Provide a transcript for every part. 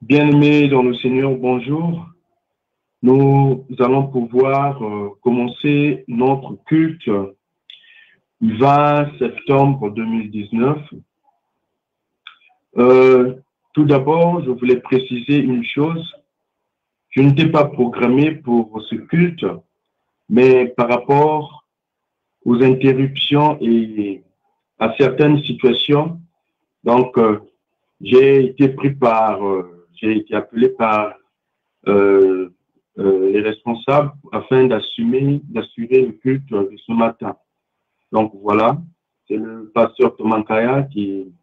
Bien-aimés dans le Seigneur, bonjour. Nous allons pouvoir commencer notre culte 20 septembre 2019. Tout d'abord, je voulais préciser une chose. Je n'étais pas programmé pour ce culte, mais par rapport aux interruptions et à certaines situations, donc j'ai été appelé par les responsables afin d'assurer le culte de ce matin. Donc voilà, c'est le pasteur Thomas Kaya qui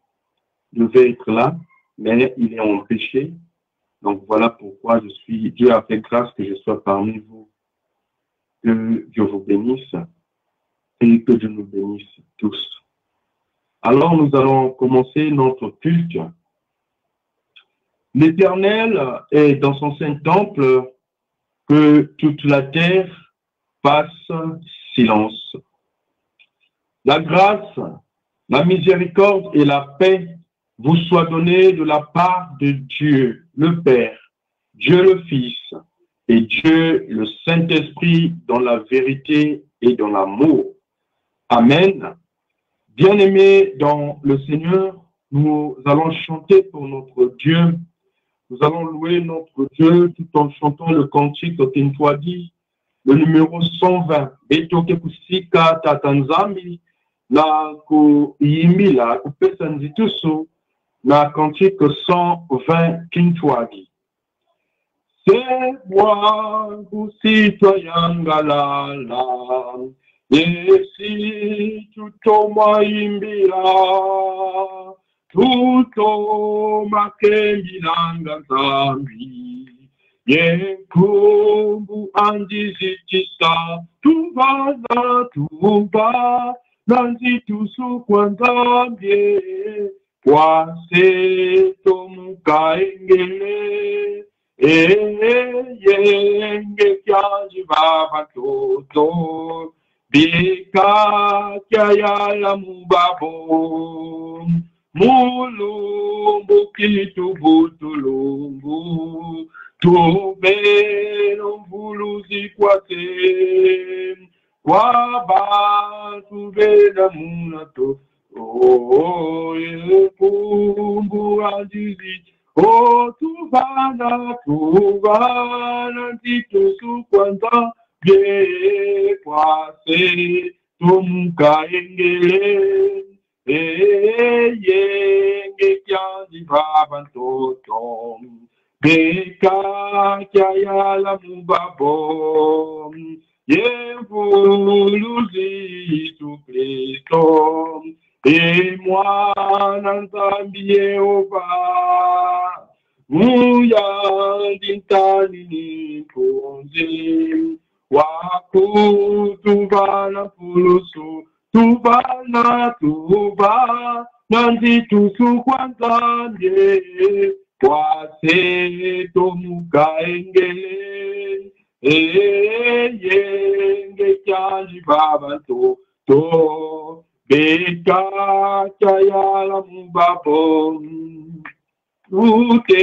devait être là, mais il est empêché. Donc voilà pourquoi Dieu a fait grâce que je sois parmi vous. Que Dieu vous bénisse et que Dieu nous bénisse tous. Alors nous allons commencer notre culte. L'Éternel est dans son saint temple, que toute la terre fasse silence. La grâce, la miséricorde et la paix vous soient données de la part de Dieu le Père, Dieu le Fils et Dieu le Saint-Esprit dans la vérité et dans l'amour. Amen. Bien-aimés dans le Seigneur, nous allons chanter pour notre Dieu. Nous allons louer notre Dieu tout en chantant le cantique Tintwadi, le numéro 120. Betoke kusika tatanzambi na kuimila kupesa nzitusu na cantique 120 Tintwadi. C'est moi kusitwa ngalala, yesi tutoma imbila. Tuto makendi langa zambi, yekumbu andizitisa, tuba, nanzi tusu kwa zambie, kwase tomuka engele, yenge kyaji baba toto, bika kya ya mubabo. Mulumbu kitubutulumbu, tubeno mvuluzi kwate, kwaba tubena munato, yekumbu anjizi, tubana, titusu kwanta, kwase, tumuka engele, yenge kyanzi baba toto, beka kyayala mubabo, yevuluzi tu Kristo, mwana nzambi Yehova, muyandintani nikonzi, wakutubana pulusu, tuba, nanzi tusu kwanza nje, kwase tomuka engele, yenge kyanji baba to, beka chayala mubabo, ute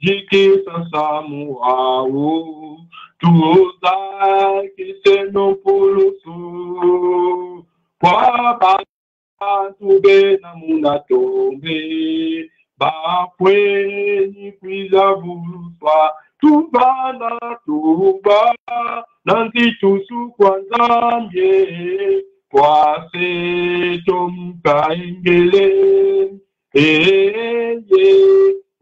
jikisa samuau, tuza kiseno pulusu, kwaba tube na munatombe, bapweni kwiza buluswa, tuba, nanzi tusu kwa zambie, kwase tomuka engele,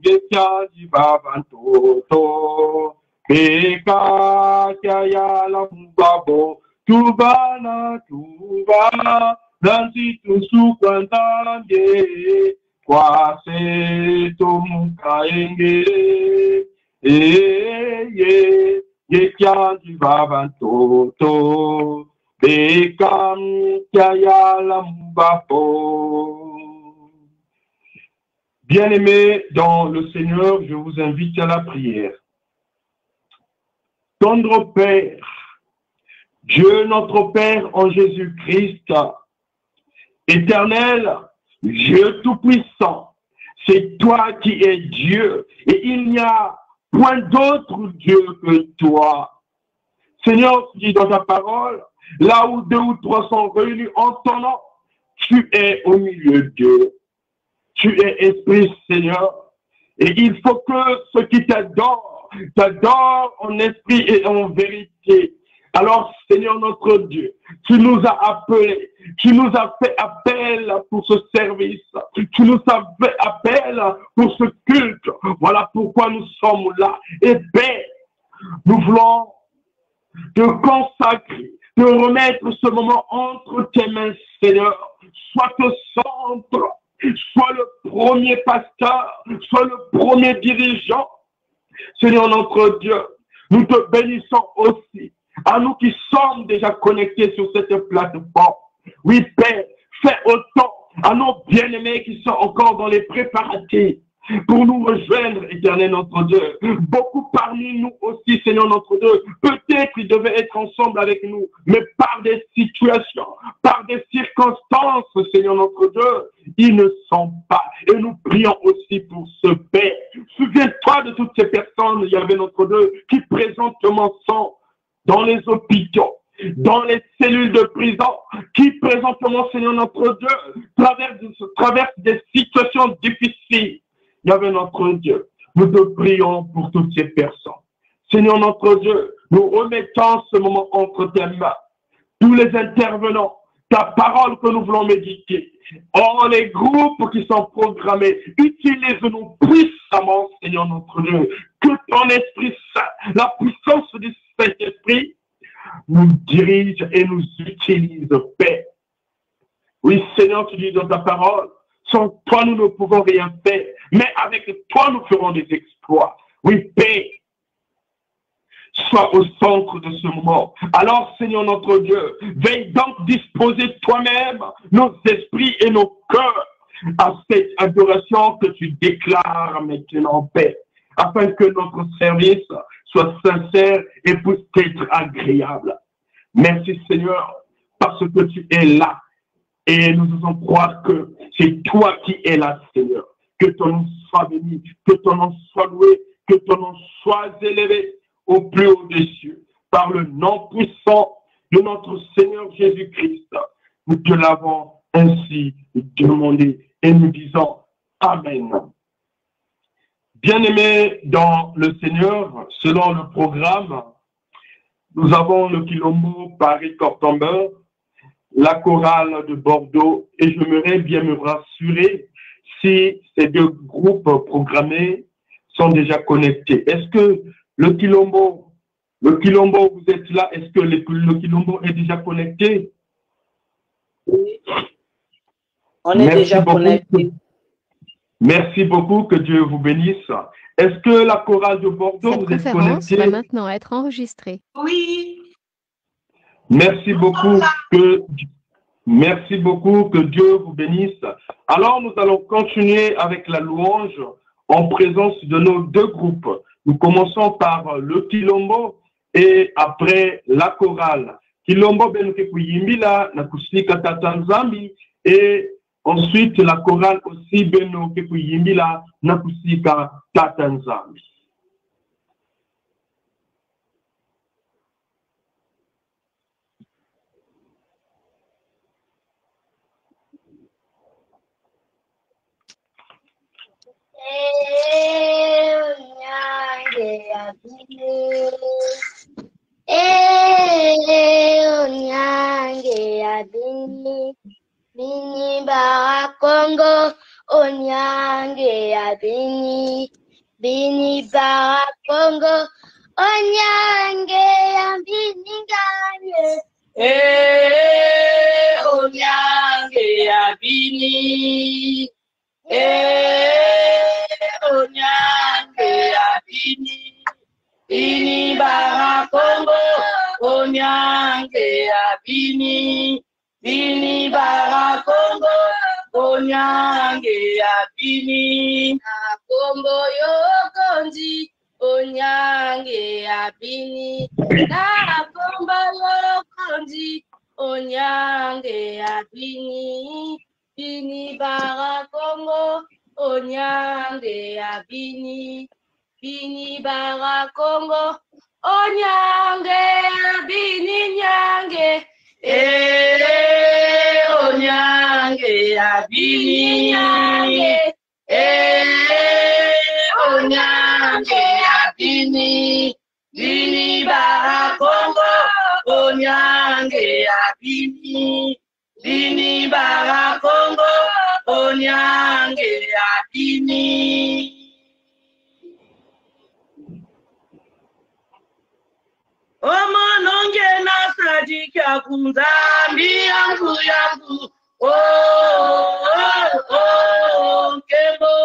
gekyaji baba toto, beka kyayala mubabo, tuba, nanzi tusu kwa zambie, kwase tomuka engele, gekyaji baba toto, beka kyayala mubabo. Bien-aimés dans le Seigneur, je vous invite à la prière. Tendre Père, Dieu notre Père en Jésus-Christ, Éternel, Dieu Tout-Puissant, C'est toi qui es Dieu. Et il n'y a point d'autre Dieu que toi. Seigneur, tu dis dans ta parole, là où 2 ou 3 sont réunis en ton nom, tu es au milieu d'eux. Tu es Esprit, Seigneur. Et il faut que ceux qui t'adorent en esprit et en vérité. Alors, Seigneur notre Dieu, tu nous as appelés, tu nous as fait appel pour ce service, tu nous as fait appel pour ce culte. Voilà pourquoi nous sommes là. Et Père, nous voulons te consacrer, te remettre ce moment entre tes mains, Seigneur. Sois au centre, sois le premier pasteur, sois le premier dirigeant. Seigneur notre Dieu, nous te bénissons aussi, à nous qui sommes déjà connectés sur cette plateforme. Oui, Père, fais autant à nos bien-aimés qui sont encore dans les préparatifs pour nous rejoindre, éternel notre Dieu. Beaucoup parmi nous aussi, Seigneur notre Dieu, peut-être ils devaient être ensemble avec nous, mais par des situations, par des circonstances, Seigneur notre Dieu, ils ne sont pas. Et nous prions aussi pour ce Père. Souviens-toi de toutes ces personnes, il y avait notre Dieu, qui présentement sont dans les hôpitaux, dans les cellules de prison, qui présentement, Seigneur notre Dieu, traversent des situations difficiles. Il y avait notre Dieu. Nous te prions pour toutes ces personnes. Seigneur notre Dieu, nous remettons ce moment entre tes mains. Tous les intervenants, ta parole que nous voulons méditer. Oh, les groupes qui sont programmés, utilise-nous puissamment, Seigneur notre Dieu. Que ton Esprit Saint, la puissance du Saint-Esprit, nous dirige et nous utilise, Père. Oui, Seigneur, tu dis dans ta parole, sans toi, nous ne pouvons rien faire, mais avec toi, nous ferons des exploits. Oui, Père, sois au centre de ce moment. Alors, Seigneur notre Dieu, veille donc disposer toi-même nos esprits et nos cœurs à cette adoration que tu déclares maintenant, Père, afin que notre service soit sincère et puisse être agréable. Merci, Seigneur, parce que tu es là. Et nous osons croire que c'est toi qui es là, Seigneur. Que ton nom soit béni, que ton nom soit loué, que ton nom soit élevé au plus haut des cieux. Par le nom puissant de notre Seigneur Jésus-Christ, nous te l'avons ainsi demandé et nous disons Amen. Bien-aimés dans le Seigneur, selon le programme, nous avons le Quilombo Paris-Cortomber, la chorale de Bordeaux, et j'aimerais bien me rassurer si ces deux groupes programmés sont déjà connectés. Est-ce que le Quilombo, vous êtes là? Est-ce que le Quilombo est déjà connecté? Oui, on est déjà connecté. Merci beaucoup, que Dieu vous bénisse. Est-ce que la chorale de Bordeaux, vous êtes connectée? Va maintenant être enregistrée. Oui. Merci beaucoup, que Dieu vous bénisse. Alors, nous allons continuer avec la louange en présence de nos deux groupes. Nous commençons par le Quilombo et après la chorale. Quilombo benuke kuyimbila na kusika tata nzambi, et ensuite la chorale aussi benuke kuyimbila na kusika tata nzambi. Onyange abini bini bara Congo, onyange abini bini bara Congo, onyange abini ganye. Onyange abini. Onyange abini. Bini bara Congo, onyange abini. Bini bara Congo, onyange abini. Na Congo yo konzi, onyange abini. Na Congo yo konzi, onyange abini. Bini bara Congo, Onyange ya bini, bini bara Congo. Onyange ya bini nyange. Onyange ya bini nyange. Onyange ya bini, bini bara Congo. Onyange ya bini, bini bara Congo. Onyange ya bini. Omanonge na sadika kunzambi yangu yangu. Kemo.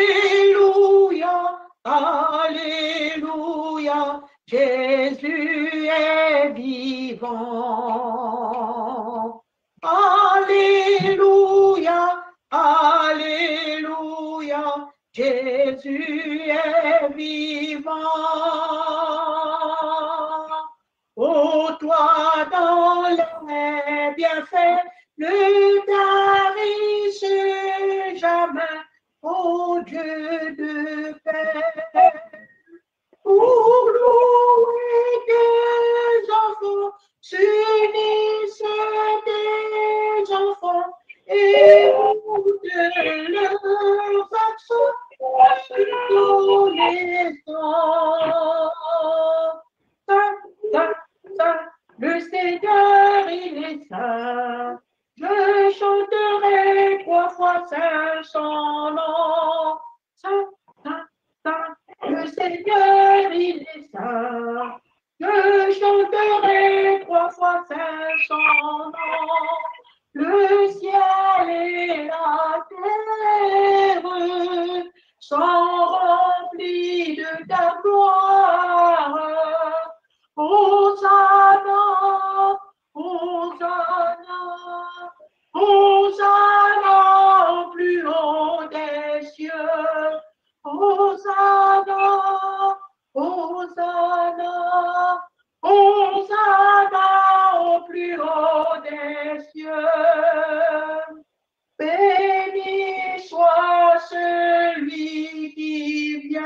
Alléluia, Alléluia, Jésus est vivant. Alléluia, Alléluia, Jésus est vivant. Ô toi dans les bienfaits, ne tarisse jamais, ô Dieu de paix. Pour louer des enfants, s'unissent des enfants, et de leur accent, le Seigneur, il est saint. Je chanterai 3 fois saint son nom. Saint, saint, saint, le Seigneur, il est saint. Je chanterai 3 fois saint son nom. Le ciel et la terre sont remplis de ta gloire. Hosanna, Hosanna, Hosanna au plus haut des cieux. Hosanna, Hosanna, Hosanna au plus haut des cieux. Béni soit celui qui vient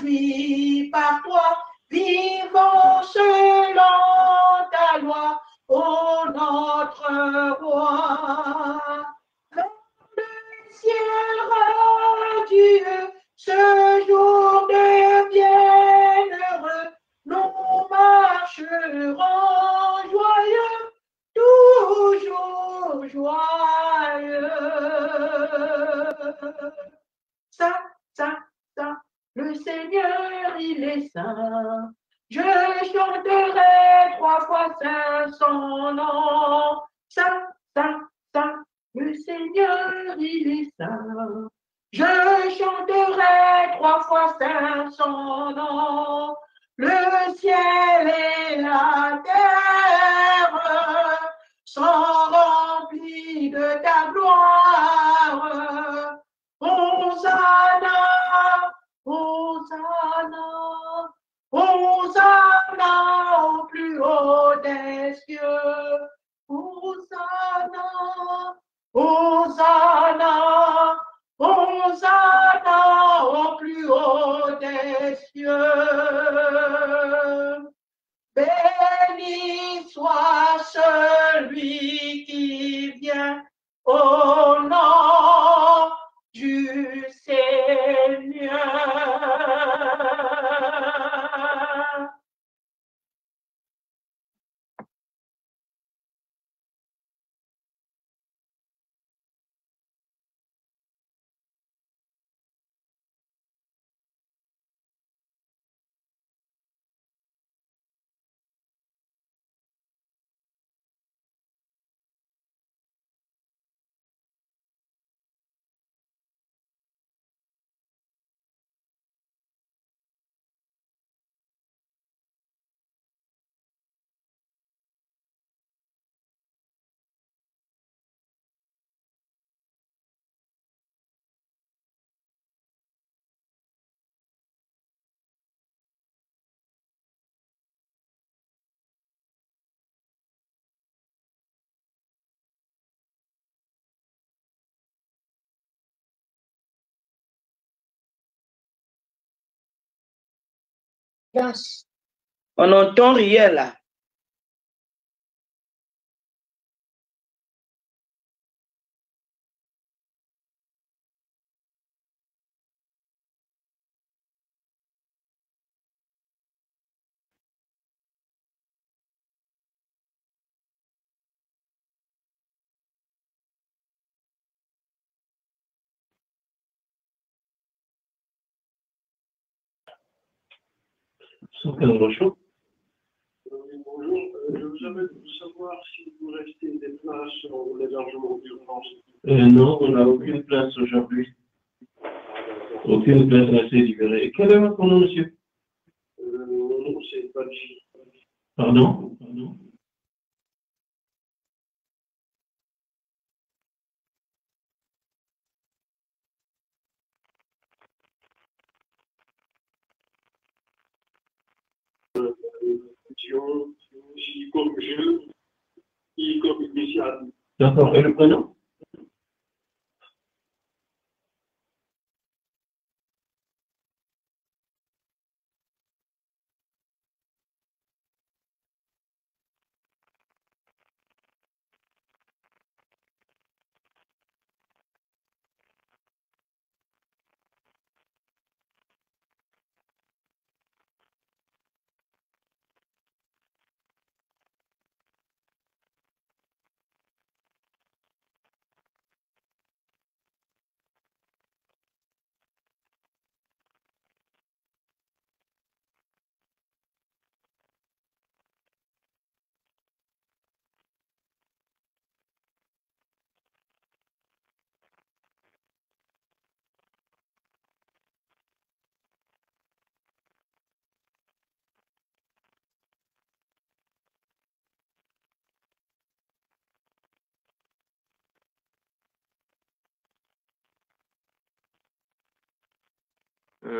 conduits par toi, vivons selon ta loi, ô notre roi. Vers le ciel radieux, ce jour de bienheureux, nous marcherons joyeux, toujours joyeux. Saint, saint, saint, le Seigneur, il est saint. Je chanterai 3 fois saint son nom. Saint, saint, saint, le Seigneur, il est saint. Je chanterai 3 fois saint son nom. Le ciel et la terre sont remplis de ta gloire. Hosanna, Hosanna, Hosanna au plus haut des cieux. Hosanna, Hosanna, Hosanna au plus haut des cieux. Béni soit celui qui vient au nom du Seigneur. Yes. On entend rien là. Bonjour. Bonjour, je vous appelle pour savoir si vous restez des places en l'hébergement d'urgence. Non, on n'a aucune place aujourd'hui. Aucune place restée libérée. Et quel est votre nom, monsieur? Mon nom, c'est Badji. Pardon? J comme je, I comme initial. D'accord. Et le prénom?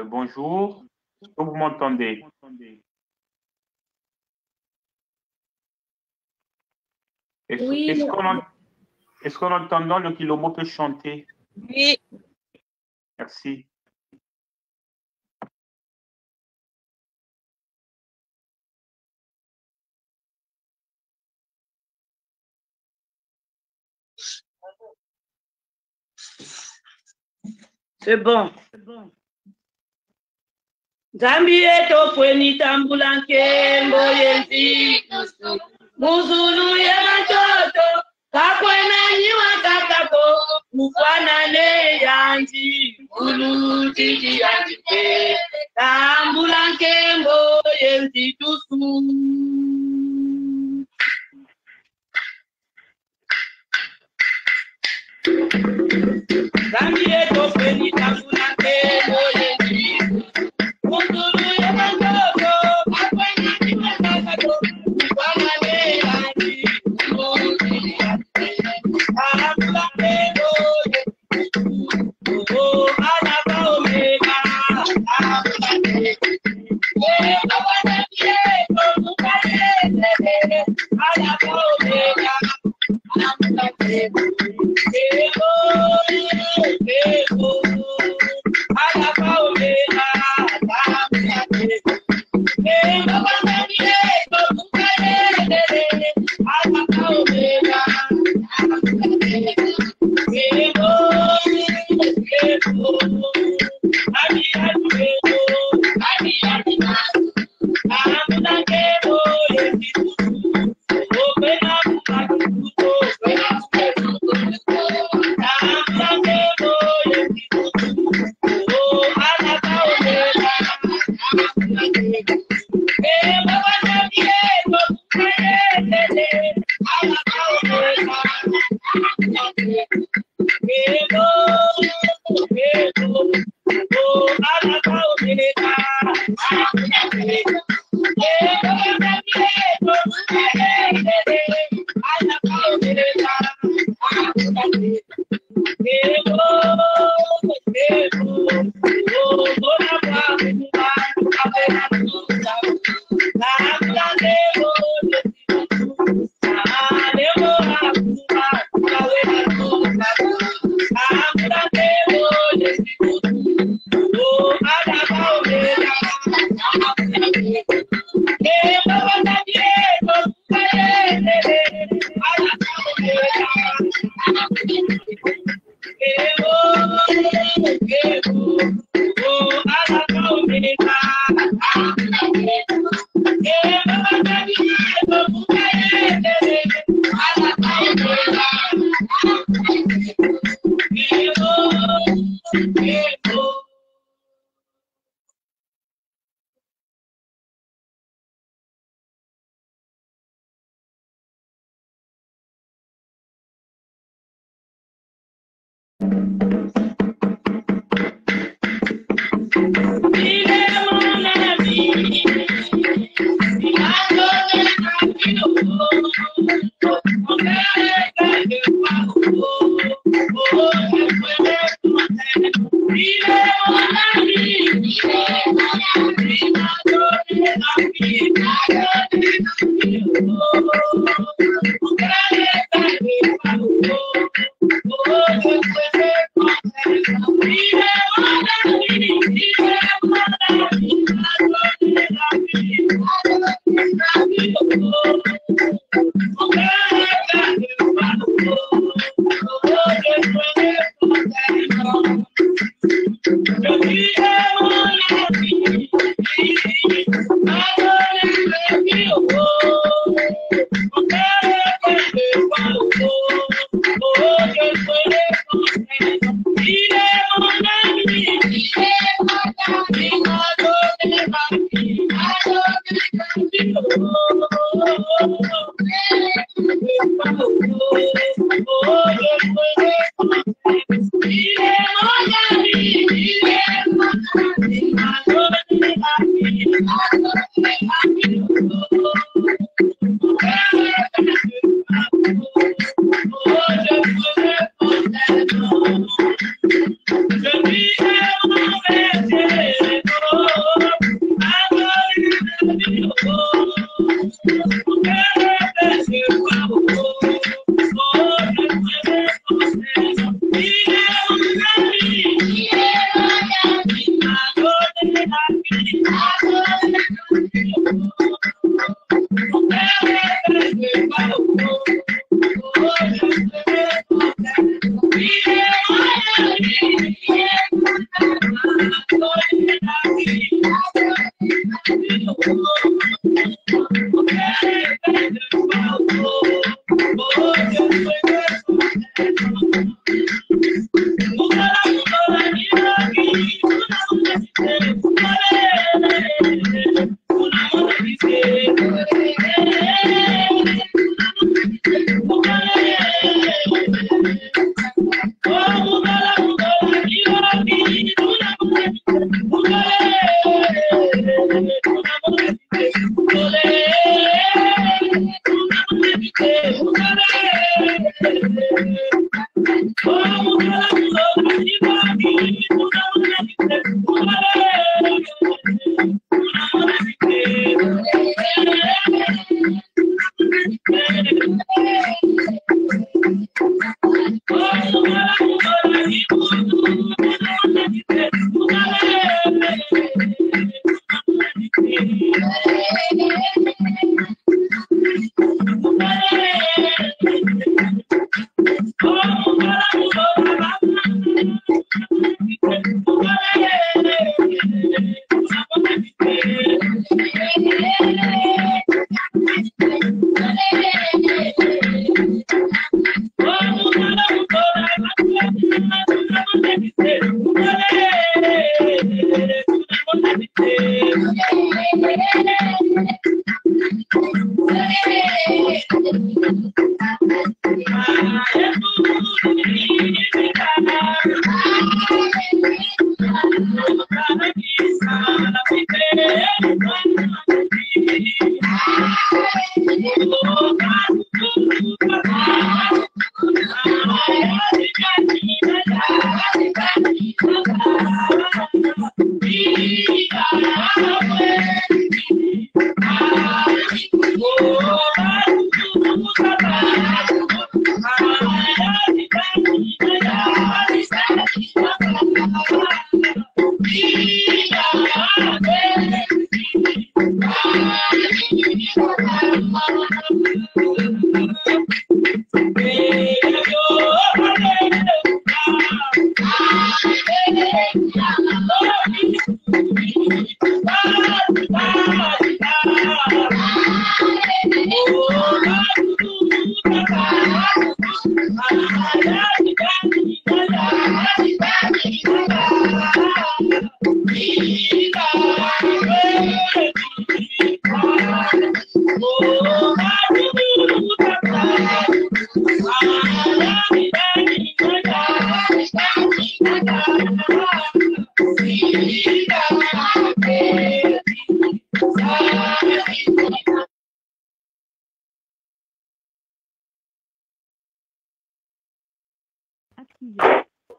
Bonjour, est-ce que vous m'entendez? Oui. Est-ce qu'en entendant le Kilomo peut chanter? Oui. Merci. C'est bon. Zambi eto fweni tambulanke mboyenzi muzulu ya matoto kakwena nyiwa kakako mukwanane yanji ulu titi yanjike tambulanke mboyenzi tusu. Zambi eto fweni tambulanke mboyenzi muzulu ya matoto kakwena nyiwa kakako mukwanane yanji ulu titi yanjike tambulanke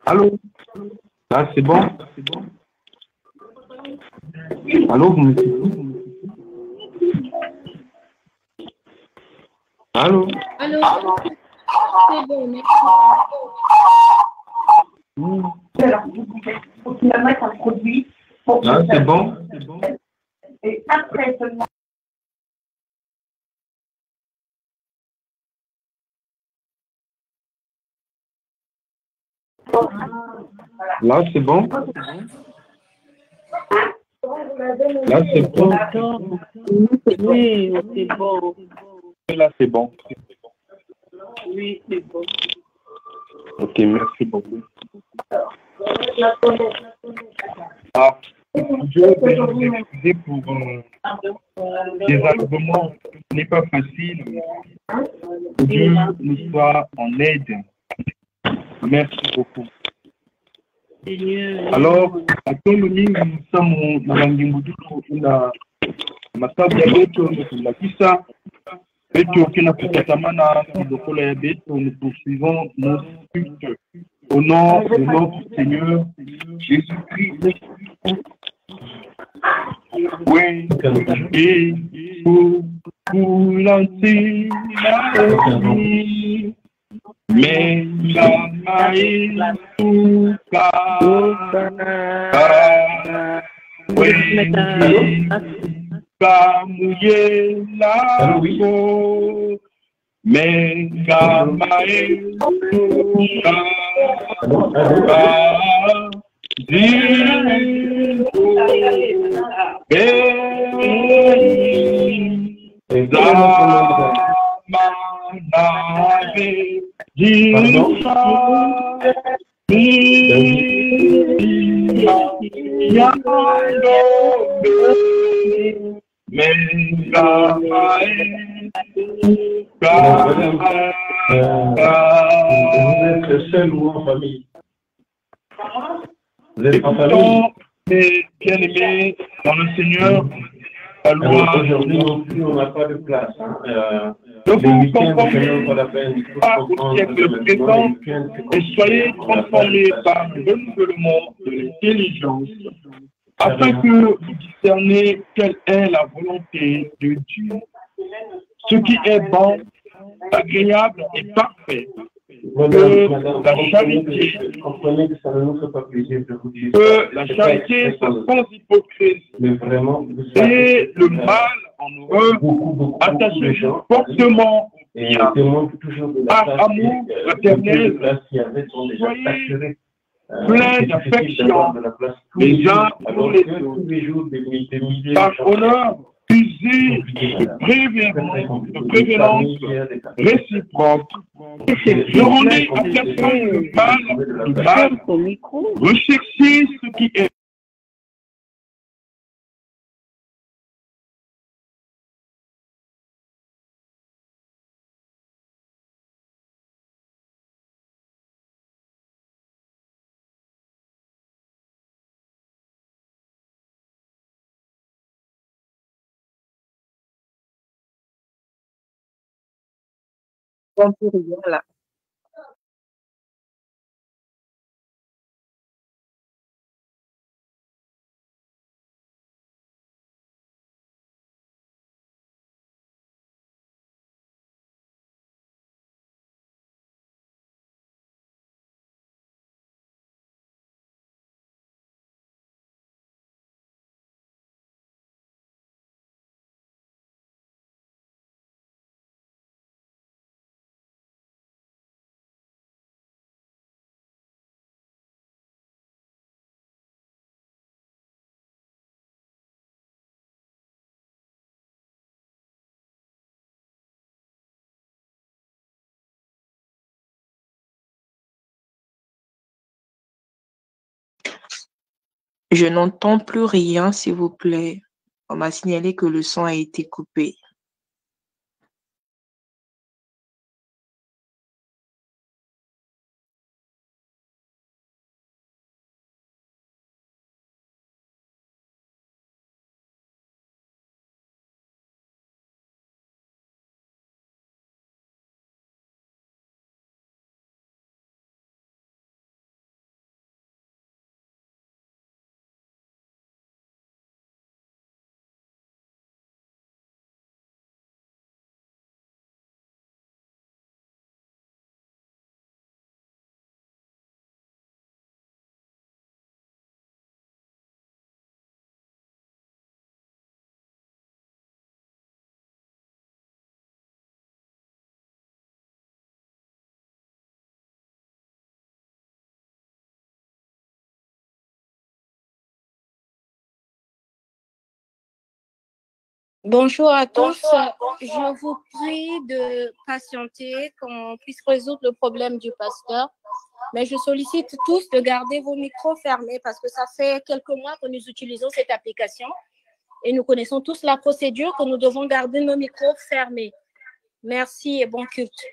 Allô? Là, c'est bon? Allô, vous m'écoutez? Allô? Allô? C'est bon, merci. Alors, vous pouvez continuer à mettre un produit. Là, c'est bon? Et après seulement. Là, c'est bon? Là, c'est bon? Oui, c'est bon. Là, c'est bon. Oui, c'est bon. Ok, merci beaucoup. Ah, je vais vous excuser pour des arguments. Ce n'est pas facile. Que Dieu nous soit en aide. Merci beaucoup. Alors, à tout le monde, nous sommes dans la masabu ya beto na kisa beto kina kukatamana lokolo ya beto, nous poursuivons nos culte au nom de notre Seigneur Jésus-Christ. Oui, et pour lancer la vie, mais la maïs tout oui, pas mouiller la peau, mais la maïs tout Vous êtes seul ou en famille? Vous êtes en famille? Mes bien-aimés dans le Seigneur, aujourd'hui non plus, on n'a pas de place. Ne vous conformez pas au siècle présent et soyez transformés par le renouvellement de l'intelligence, afin que vous discerniez quelle est la volonté de Dieu, ce qui est bon, agréable et parfait. Que la charité, soit sans hypocrisie, et le mal en heureux, attaché fortement au bien, par amour fraternel, soyez pleins d'affection les uns pour les autres, par honneur, usez de prévéance réciproque. Ne rendez à personne le mal, recherchez ce qui est n'entends plus rien là. Je n'entends plus rien, s'il vous plaît. On m'a signalé que le son a été coupé. Bonjour à tous. Je vous prie de patienter qu'on puisse résoudre le problème du pasteur. Mais je sollicite tous de garder vos micros fermés parce que ça fait quelques mois que nous utilisons cette application et nous connaissons tous la procédure que nous devons garder nos micros fermés. Merci et bon culte.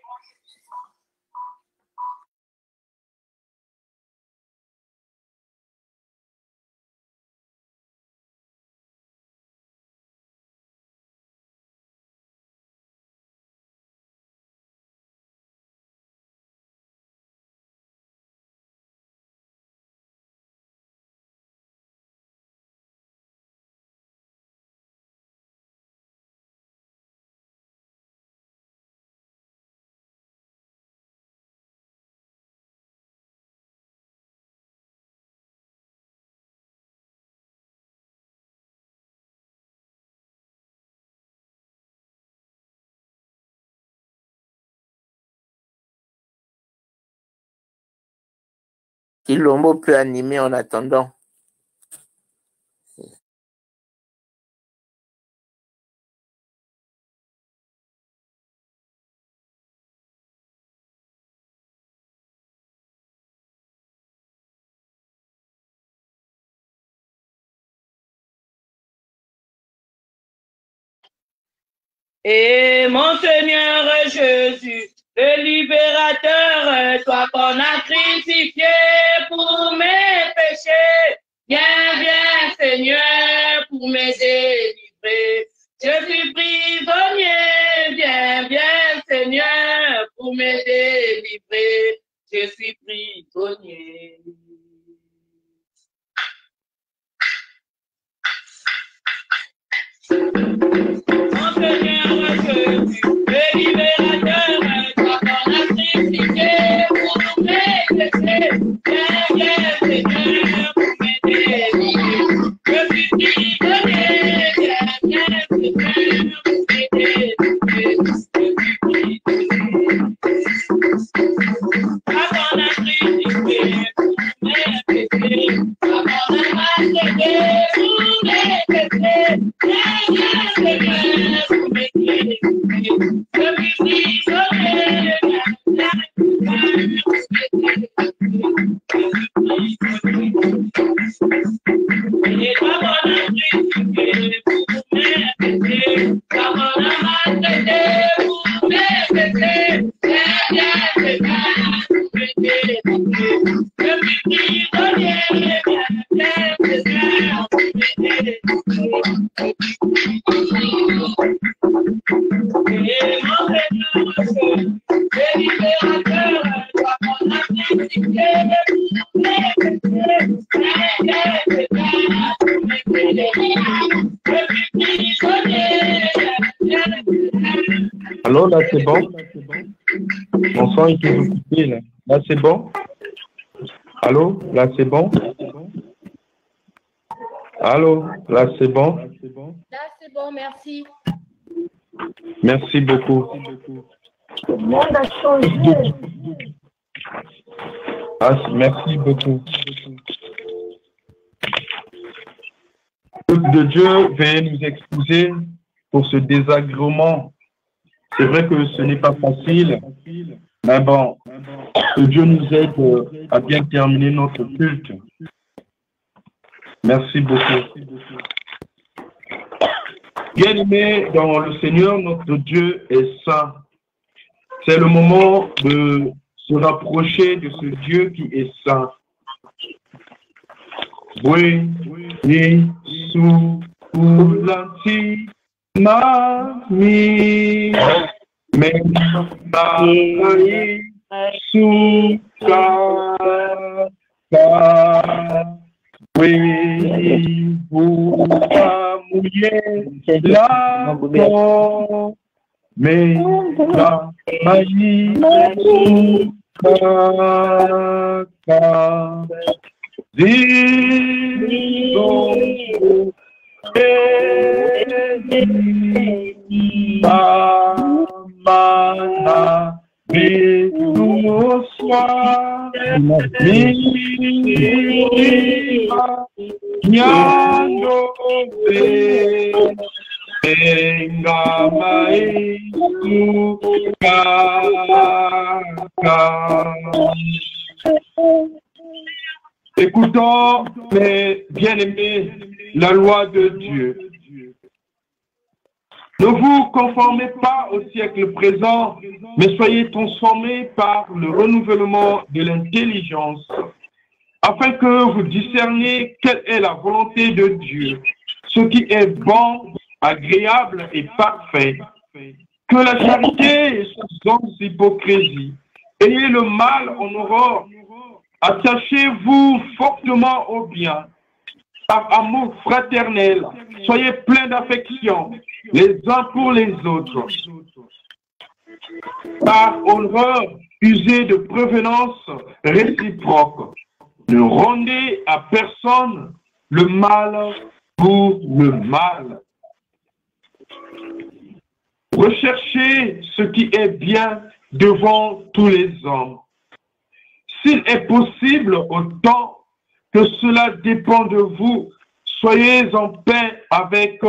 Kilombo peut animer en attendant. Et mon Seigneur Jésus, le libérateur, toi qu'on a crucifié pour mes péchés, viens Seigneur pour me délivrer. Je suis prisonnier, viens Seigneur pour me délivrer. Je suis prisonnier. Mon Seigneur Jésus, le libérateur, toi qu'on a crucifié pour mes péchés, viens Seigneur pour me délivrer. Je suis prisonnier, viens Seigneur pour me délivrer. Je suis prisonnier. Toi qu'on a crucifié pour mes péchés, toi qu'on a massacré pour mes péchés, viens Seigneur pour me délivrer. Je suis prisonnier, viens Seigneur pour et toi qu'on a crucifié pour mes péchés, toi qu'on a massacré pour mes péchés, viens Seigneur pour me délivrer. Je suis prisonnier, viens Seigneur pour me délivrer. Alors là, c'est bon? Mon son est toujours coupé, là. Là, c'est bon? Allô? Là, c'est bon? Allô? Là, c'est bon? Là, c'est bon, merci. Merci beaucoup. Le monde a changé. Ah, merci beaucoup. Peuple de Dieu, veuillez nous excuser pour ce désagrément. C'est vrai que ce n'est pas facile, mais bon, que Dieu nous aide à bien terminer notre culte. Merci beaucoup. Bien-aimés dans le Seigneur, notre Dieu est saint. C'est le moment de se rapprocher de ce Dieu qui est saint. Oui, oui, sous l'anti mami, mais sous oui, vous mouillez la peau, mais la magie sous disons Amana nous soir Nyando Engamai Écoutons, mes bien-aimés, la loi de Dieu. Ne vous conformez pas au siècle présent, mais soyez transformés par le renouvellement de l'intelligence, afin que vous discerniez quelle est la volonté de Dieu, ce qui est bon, agréable et parfait. Que la charité soit sans hypocrisie. Ayez le mal en horreur. Attachez-vous fortement au bien, par amour fraternel. Soyez pleins d'affection, les uns pour les autres. Par honneur, usez de prévenance réciproque. Ne rendez à personne le mal pour le mal. Recherchez ce qui est bien devant tous les hommes. S'il est possible, autant que cela dépend de vous, soyez en paix avec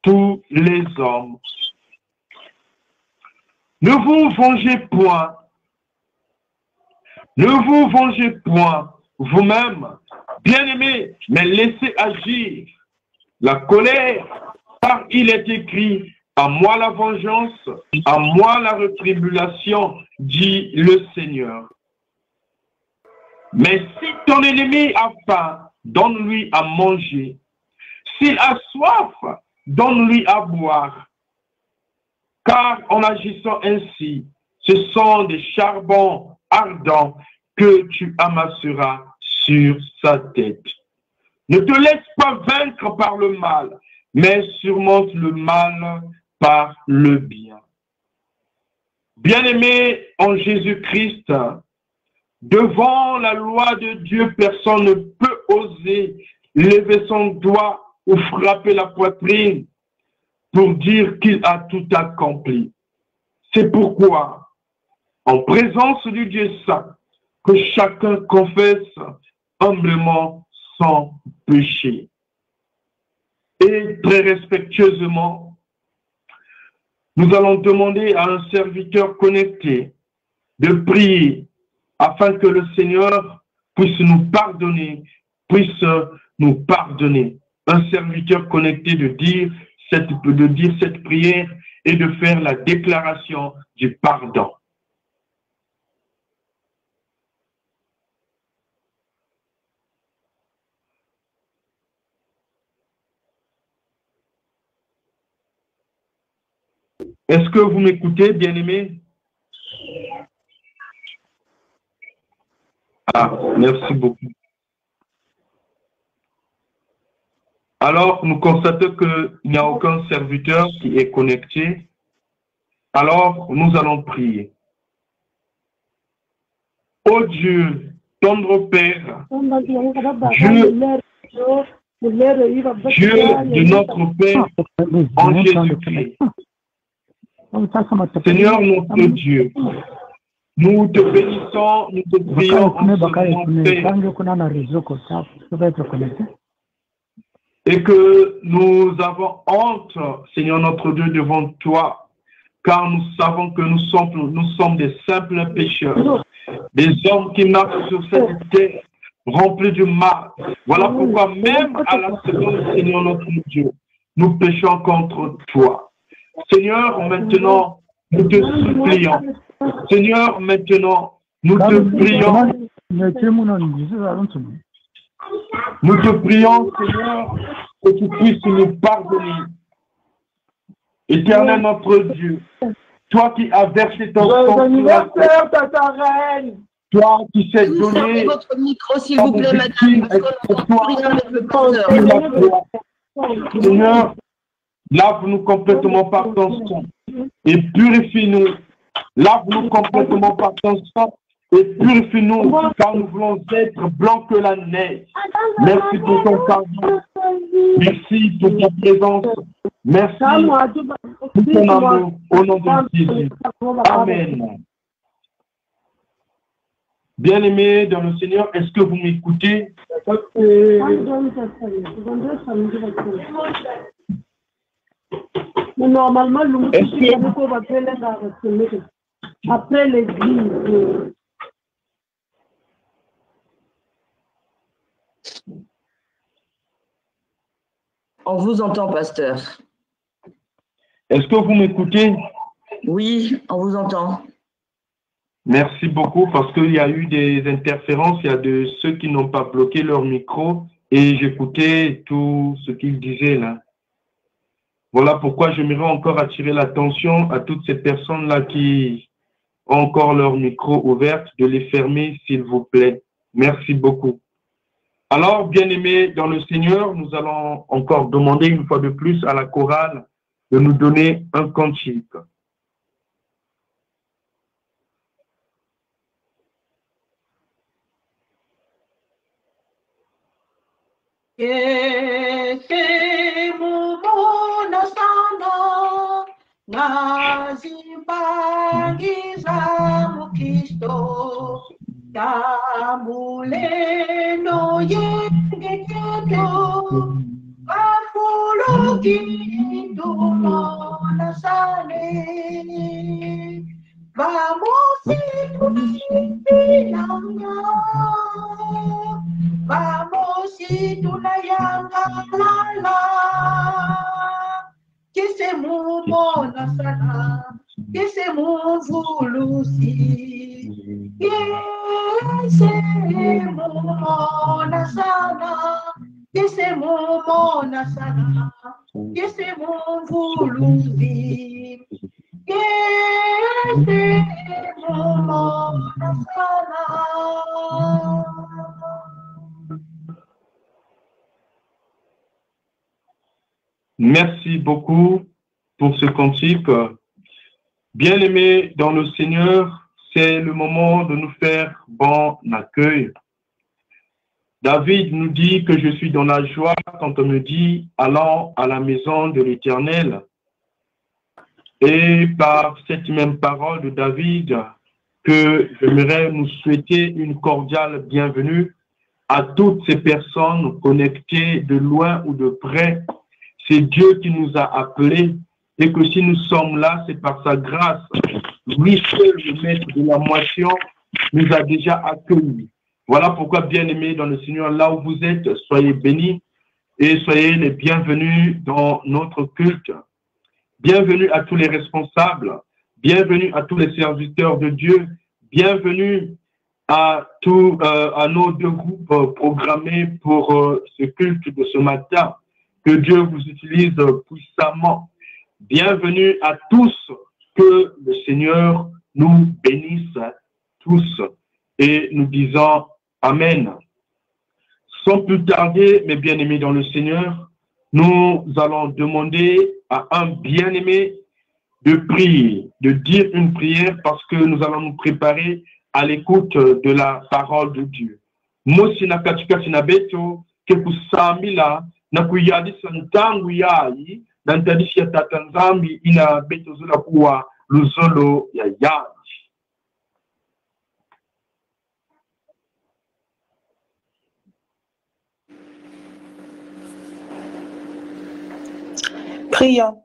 tous les hommes. Ne vous vengez point. Ne vous vengez point vous-même, bien-aimés, mais laissez agir la colère, car il est écrit, à moi la vengeance, à moi la rétribution, dit le Seigneur. Mais si ton ennemi a faim, donne-lui à manger. S'il a soif, donne-lui à boire. Car en agissant ainsi, ce sont des charbons ardents que tu amasseras sur sa tête. Ne te laisse pas vaincre par le mal, mais surmonte le mal par le bien. Bien-aimés en Jésus-Christ, devant la loi de Dieu, personne ne peut oser lever son doigt ou frapper la poitrine pour dire qu'il a tout accompli. C'est pourquoi, en présence du Dieu saint, que chacun confesse humblement son péché. Et très respectueusement, nous allons demander à un serviteur connecté de prier afin que le Seigneur puisse nous pardonner. Un serviteur connecté de dire cette prière et de faire la déclaration du pardon. Est-ce que vous m'écoutez, bien-aimés? Ah, merci beaucoup. Alors, nous constatons qu'il n'y a aucun serviteur qui est connecté. Alors, nous allons prier. Ô Dieu, tendre Père, Dieu de notre Père en Jésus-Christ. Seigneur notre Dieu, nous te bénissons, nous te prions en ce moment, et que nous avons honte, Seigneur notre Dieu, devant toi, car nous savons que nous sommes des simples pécheurs, des hommes qui marchent sur cette terre remplis de mal. Voilà pourquoi même à la seconde, Seigneur notre Dieu, nous péchons contre toi. Seigneur, maintenant, nous te supplions. Seigneur, maintenant, nous te prions. Nous te prions, Seigneur, que tu puisses nous pardonner. Éternel notre Dieu, toi qui as versé ton sang sur la terre, toi qui s'est donné votre micro, s'il vous plaît, madame, parce qu'on rien avec le pasteur. Seigneur, lave-nous complètement par ton sang et purifie-nous. Lave-nous complètement par ton sang et purifie-nous, car nous voulons être blancs que la neige. Merci pour ton pardon. Merci pour ta présence. Merci pour ton amour. Au nom de Jésus. Amen. Bien-aimés dans le Seigneur, est-ce que vous m'écoutez? Normalement, après l'église. On vous entend, pasteur. Est-ce que vous m'écoutez? Oui, on vous entend. Merci beaucoup parce qu'il y a eu des interférences. Il y a de ceux qui n'ont pas bloqué leur micro et j'écoutais tout ce qu'ils disaient là. Voilà pourquoi j'aimerais encore attirer l'attention à toutes ces personnes-là qui ont encore leur micro ouvert, de les fermer s'il vous plaît. Merci beaucoup. Alors, bien-aimés dans le Seigneur, nous allons encore demander une fois de plus à la chorale de nous donner un cantique. Tambuleno yenge keto Afulo kitu mona sane Vamos tunayanga Vamos tunayanga lala Kise mu mona sana Kise mu vulusi Kise mu mona sana Kise mu mona sana Kise mu vulusi Kise mu mona sana. Merci beaucoup pour ce cantique. Bien-aimés dans le Seigneur, c'est le moment de nous faire bon accueil. David nous dit que je suis dans la joie quand on me dit « Allons à la maison de l'Éternel ». Et par cette même parole de David, que j'aimerais nous souhaiter une cordiale bienvenue à toutes ces personnes connectées de loin ou de près. C'est Dieu qui nous a appelés et que si nous sommes là, c'est par sa grâce. Lui seul, le maître de la moisson, nous a déjà accueillis. Voilà pourquoi, bien-aimés dans le Seigneur, là où vous êtes, soyez bénis et soyez les bienvenus dans notre culte. Bienvenue à tous les responsables, bienvenue à tous les serviteurs de Dieu, bienvenue à nos deux groupes programmés pour ce culte de ce matin. Que Dieu vous utilise puissamment. Bienvenue à tous, que le Seigneur nous bénisse tous et nous disons Amen. Sans plus tarder, mes bien-aimés dans le Seigneur, nous allons demander à un bien-aimé de prier, de dire une prière parce que nous allons nous préparer à l'écoute de la parole de Dieu. Mosi na katika sinabeto ke kusamila na kuyadisa ntangu yayi na ntadisi ya tatanzambi ina beto zula kuwa luzolo ya yaji. Prions.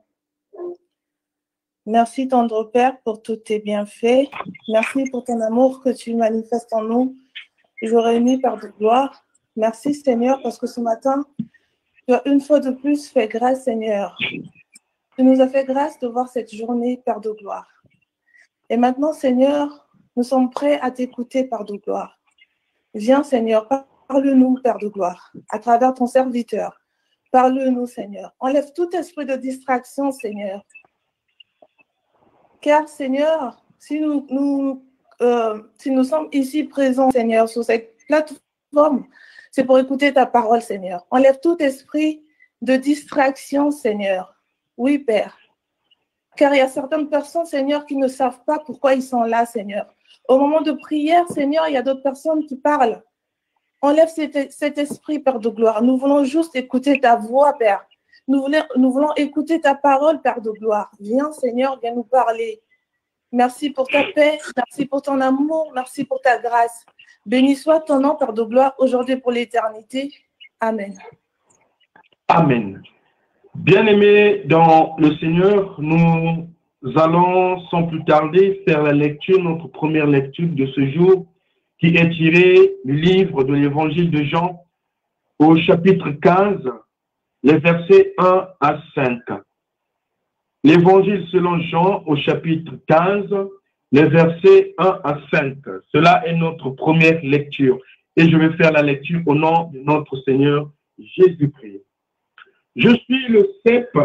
Merci, tendre Père, pour tous tes bienfaits. Merci pour ton amour que tu manifestes en nous, jour et nuit, Père de gloire. Merci, Seigneur, parce que ce matin, tu as une fois de plus fait grâce, Seigneur. Tu nous as fait grâce de voir cette journée, Père de gloire. Et maintenant, Seigneur, nous sommes prêts à t'écouter, Père de gloire. Viens, Seigneur, parle-nous, Père de gloire, à travers ton serviteur. Parle-nous, Seigneur. Enlève tout esprit de distraction, Seigneur. Car, Seigneur, si nous sommes ici présents, Seigneur, sur cette plateforme, c'est pour écouter ta parole, Seigneur. Enlève tout esprit de distraction, Seigneur. Oui, Père. Car il y a certaines personnes, Seigneur, qui ne savent pas pourquoi ils sont là, Seigneur. Au moment de prière, Seigneur, il y a d'autres personnes qui parlent. Enlève cet esprit, Père de gloire. Nous voulons juste écouter ta voix, Père. Nous voulons écouter ta parole, Père de gloire. Viens, Seigneur, viens nous parler. Merci pour ta paix, merci pour ton amour, merci pour ta grâce. Béni soit ton nom, Père de gloire, aujourd'hui pour l'éternité. Amen. Amen. Bien-aimés dans le Seigneur, nous allons sans plus tarder faire la lecture, notre première lecture de ce jour, qui est tirée du livre de l'Évangile de Jean au chapitre 15, les versets 1 à 5. L'Évangile selon Jean au chapitre 15, les versets 1 à 5. Cela est notre première lecture. Et je vais faire la lecture au nom de notre Seigneur Jésus-Christ. Je suis le cep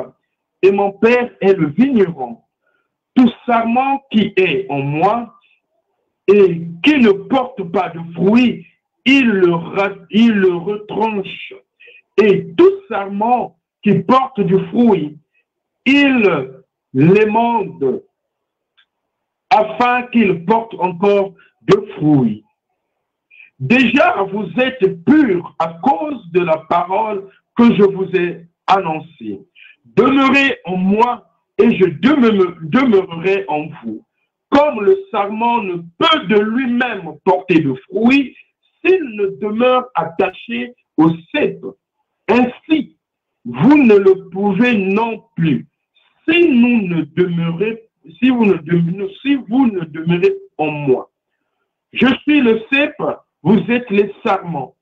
et mon Père est le vigneron. Tout sarment qui est en moi et qui ne porte pas de fruits, il le retranche. Et tout sarment qui porte du fruit, il l'émonde afin qu'il porte encore de fruits. Déjà, vous êtes purs à cause de la parole que je vous ai annoncée. Demeurez en moi et je demeurerai en vous. Comme le sarment ne peut de lui-même porter de fruits s'il ne demeure attaché au cep. Ainsi, vous ne le pouvez non plus si vous ne demeurez en moi. Je suis le cep, vous êtes les sarments.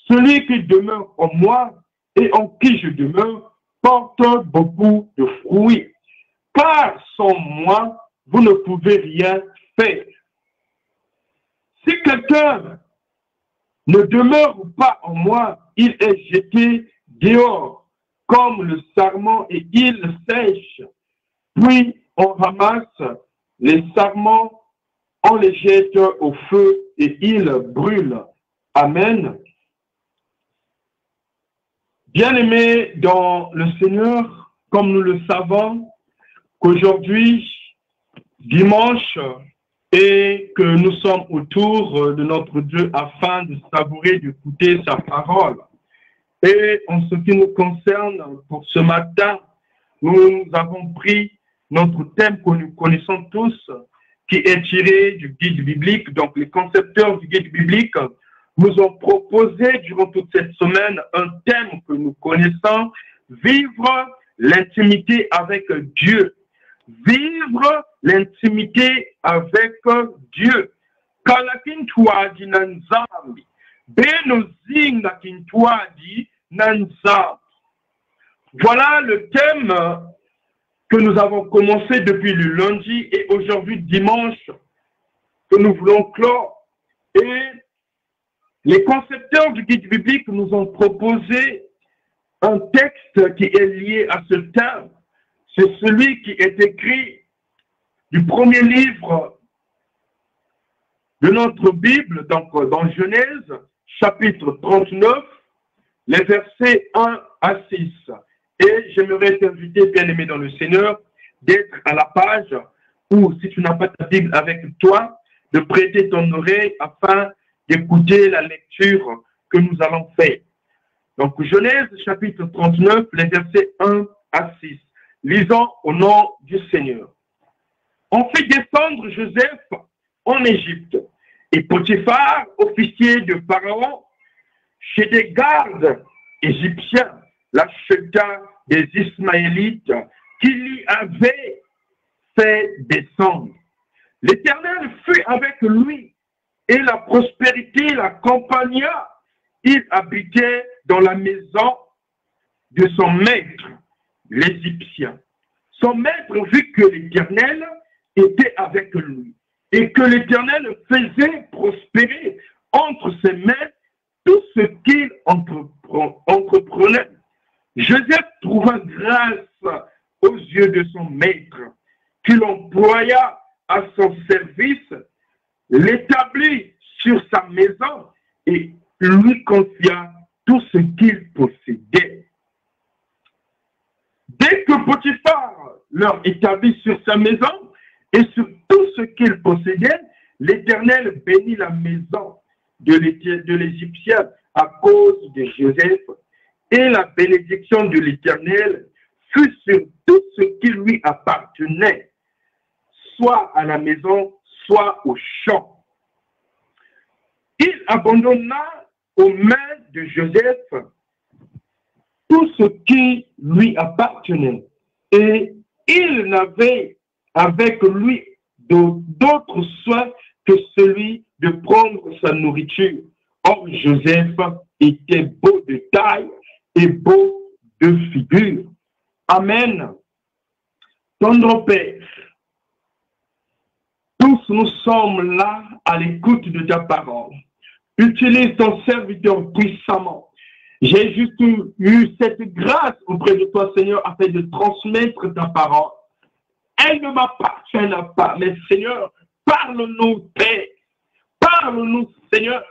Celui qui demeure en moi et en qui je demeure porte beaucoup de fruits. Car sans moi, vous ne pouvez rien faire. Si quelqu'un ne demeure pas en moi, il est jeté dehors comme le sarment et il sèche. Puis on ramasse les sarments, on les jette au feu et ils brûlent. Amen. Bien-aimés dans le Seigneur, comme nous le savons, qu'aujourd'hui, dimanche, et que nous sommes autour de notre Dieu afin de savourer, d'écouter sa parole. Et en ce qui nous concerne, pour ce matin, nous avons pris notre thème que nous connaissons tous, qui est tiré du guide biblique. Donc, les concepteurs du guide biblique nous ont proposé durant toute cette semaine un thème que nous connaissons, vivre l'intimité avec Dieu. Vivre l'intimité avec Dieu. Kalakintuadi nanzambi. Benozinga kintuadi nanzambi. Voilà le thème que nous avons commencé depuis le lundi et aujourd'hui dimanche que nous voulons clore. Et les concepteurs du guide biblique nous ont proposé un texte qui est lié à ce thème. C'est celui qui est écrit du premier livre de notre Bible, donc dans Genèse, chapitre 39, les versets 1 à 6. Et j'aimerais t'inviter, bien-aimé dans le Seigneur, d'être à la page, ou si tu n'as pas ta Bible avec toi, de prêter ton oreille afin d'écouter la lecture que nous allons faire. Donc, Genèse chapitre 39, les versets 1 à 6. Lisons au nom du Seigneur. On fait descendre Joseph en Égypte, et Potiphar, officier de Pharaon, chez des gardes égyptiens, l'acheta des Ismaélites qui lui avaient fait descendre. L'Éternel fut avec lui, et la prospérité l'accompagna. Il habitait dans la maison de son maître, l'Égyptien. Son maître vit que l'Éternel était avec lui et que l'Éternel faisait prospérer entre ses mains tout ce qu'il entreprenait. Joseph trouva grâce aux yeux de son maître, qui l'employa à son service, l'établit sur sa maison et lui confia tout ce qu'il possédait. Dès que Potiphar leur établit sur sa maison et sur tout ce qu'il possédait, l'Éternel bénit la maison de l'Égyptien à cause de Joseph, et la bénédiction de l'Éternel fut sur tout ce qui lui appartenait, soit à la maison, soit au champ. Il abandonna aux mains de Joseph tout ce qui lui appartenait, et il n'avait avec lui d'autre soin que celui de prendre sa nourriture. Or, Joseph était beau de taille et beau de figure. Amen. Tendre Père, tous nous sommes là à l'écoute de ta parole. Utilise ton serviteur puissamment. J'ai juste eu cette grâce auprès de toi, Seigneur, afin de transmettre ta parole. Elle ne m'appartient pas, mais Seigneur, parle-nous, Père. Parle-nous, Seigneur.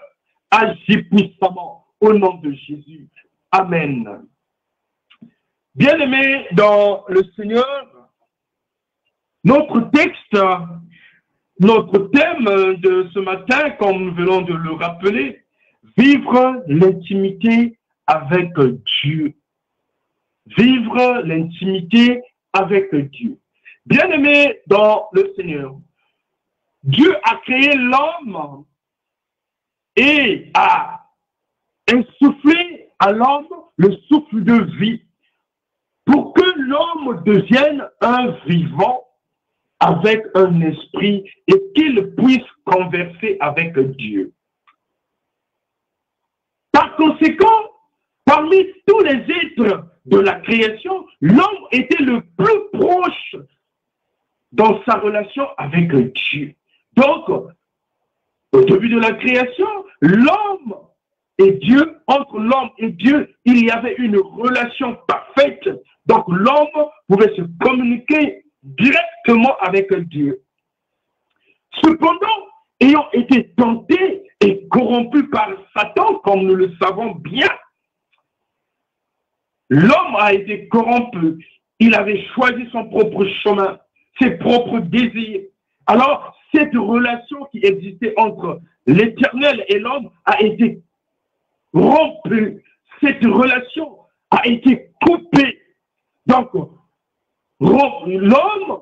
Agis puissamment au nom de Jésus. Amen. Bien-aimés dans le Seigneur, notre texte, notre thème de ce matin, comme nous venons de le rappeler, vivre l'intimité avec Dieu. Vivre l'intimité avec Dieu. Bien-aimés dans le Seigneur, Dieu a créé l'homme et a insufflé à l'homme le souffle de vie pour que l'homme devienne un vivant avec un esprit et qu'il puisse converser avec Dieu. Par conséquent, parmi tous les êtres de la création, l'homme était le plus proche dans sa relation avec Dieu. Donc, au début de la création, l'homme et Dieu, entre l'homme et Dieu, il y avait une relation parfaite. Donc, l'homme pouvait se communiquer directement avec Dieu. Cependant, ayant été tenté et corrompu par Satan, comme nous le savons bien, l'homme a été corrompu. Il avait choisi son propre chemin, ses propres désirs. Alors, cette relation qui existait entre l'Éternel et l'homme a été rompue. Cette relation a été coupée. Donc, l'homme,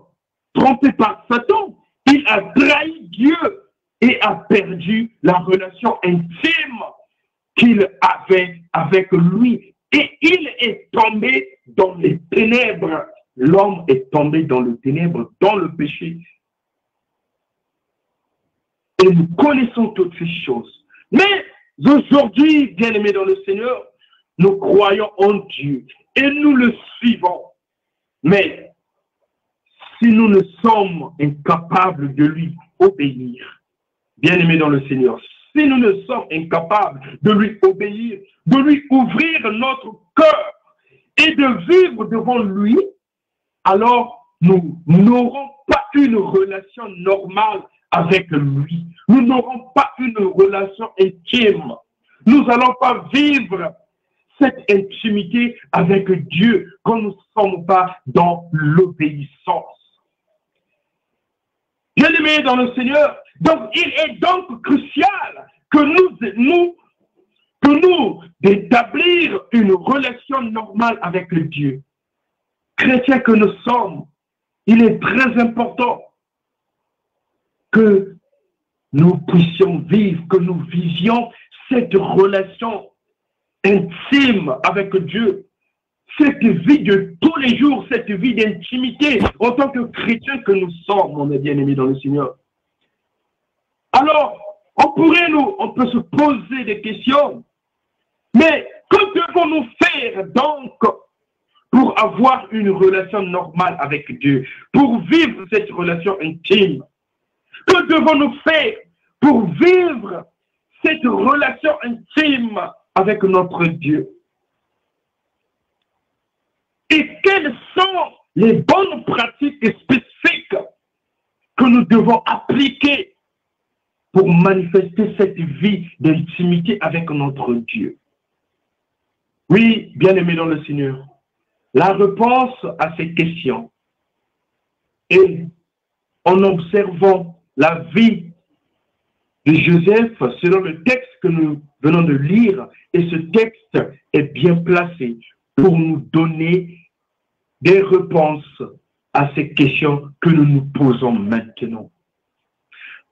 trompé par Satan, il a trahi Dieu et a perdu la relation intime qu'il avait avec lui. Et il est tombé dans les ténèbres. L'homme est tombé dans les ténèbres, dans le péché. Et nous connaissons toutes ces choses. Mais aujourd'hui, bien-aimés dans le Seigneur, nous croyons en Dieu et nous le suivons. Mais si nous ne sommes incapables de lui obéir, bien-aimés dans le Seigneur, si nous ne sommes incapables de lui obéir, de lui ouvrir notre cœur et de vivre devant lui, alors nous n'aurons pas une relation normale avec lui. Nous n'aurons pas une relation intime. Nous n'allons pas vivre cette intimité avec Dieu quand nous ne sommes pas dans l'obéissance. Bien-aimés dans le Seigneur, donc il est donc crucial que nous d'établir une relation normale avec le Dieu. Chrétiens que nous sommes, il est très important que nous puissions vivre, que nous vivions cette relation intime avec Dieu, cette vie de tous les jours, cette vie d'intimité en tant que chrétiens que nous sommes, mon bien-aimé dans le Seigneur. Alors, on peut se poser des questions, mais que devons-nous faire donc pour avoir une relation normale avec Dieu, pour vivre cette relation intime? Que devons-nous faire pour vivre cette relation intime avec notre Dieu? Et quelles sont les bonnes pratiques spécifiques que nous devons appliquer pour manifester cette vie d'intimité avec notre Dieu? Oui, bien-aimés dans le Seigneur, la réponse à ces questions est en observant la vie de Joseph selon le texte que nous venons de lire, et ce texte est bien placé pour nous donner des réponses à ces questions que nous nous posons maintenant.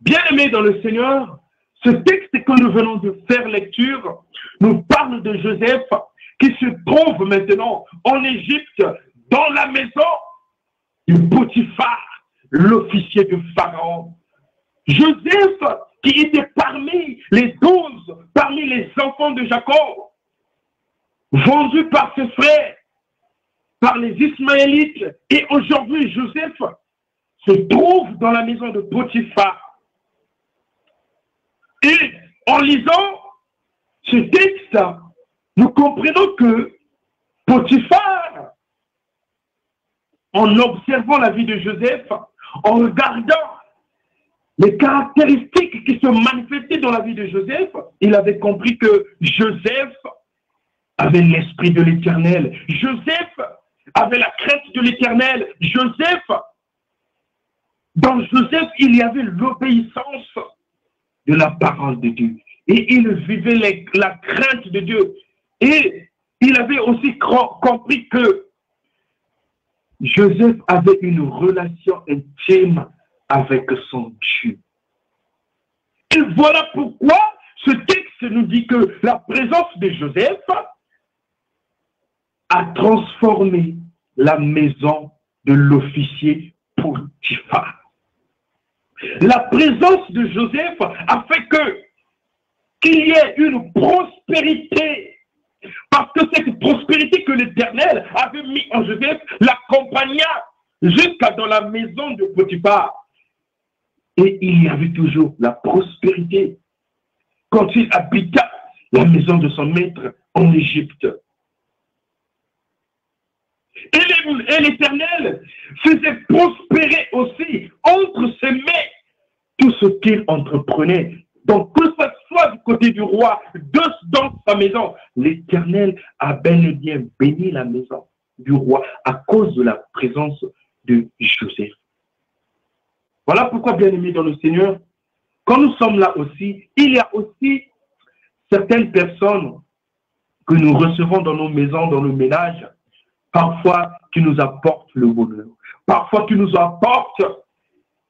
Bien-aimés dans le Seigneur, ce texte que nous venons de faire lecture nous parle de Joseph qui se trouve maintenant en Égypte dans la maison de Potiphar, l'officier de Pharaon. Joseph qui était parmi les 12, parmi les enfants de Jacob, vendu par ses frères, par les Ismaélites, et aujourd'hui Joseph se trouve dans la maison de Potiphar. Et en lisant ce texte, nous comprenons que Potiphar, en observant la vie de Joseph, en regardant les caractéristiques qui se manifestaient dans la vie de Joseph, il avait compris que Joseph avait l'esprit de l'Éternel. Joseph avait la crainte de l'Éternel. Dans Joseph, il y avait l'obéissance de la parole de Dieu. Et il vivait la crainte de Dieu. Et il avait aussi compris que Joseph avait une relation intime avec son Dieu. Et voilà pourquoi ce texte nous dit que la présence de Joseph a transformé la maison de l'officier Potiphar. La présence de Joseph a fait qu'il y ait une prospérité, parce que cette prospérité que l'Éternel avait mis en Joseph l'accompagna jusqu'à dans la maison de Potiphar. Et il y avait toujours la prospérité quand il habita la maison de son maître en Égypte. Et l'Éternel faisait prospérer aussi entre ses mains tout ce qu'il entreprenait. Donc, que ce soit du côté du roi, dans sa maison, l'Éternel a bel et bien béni la maison du roi à cause de la présence de Joseph. Voilà pourquoi, bien-aimés dans le Seigneur, quand nous sommes là aussi, il y a aussi certaines personnes que nous recevons dans nos maisons, dans nos ménages, parfois qui nous apportent le bonheur, parfois qui nous apportent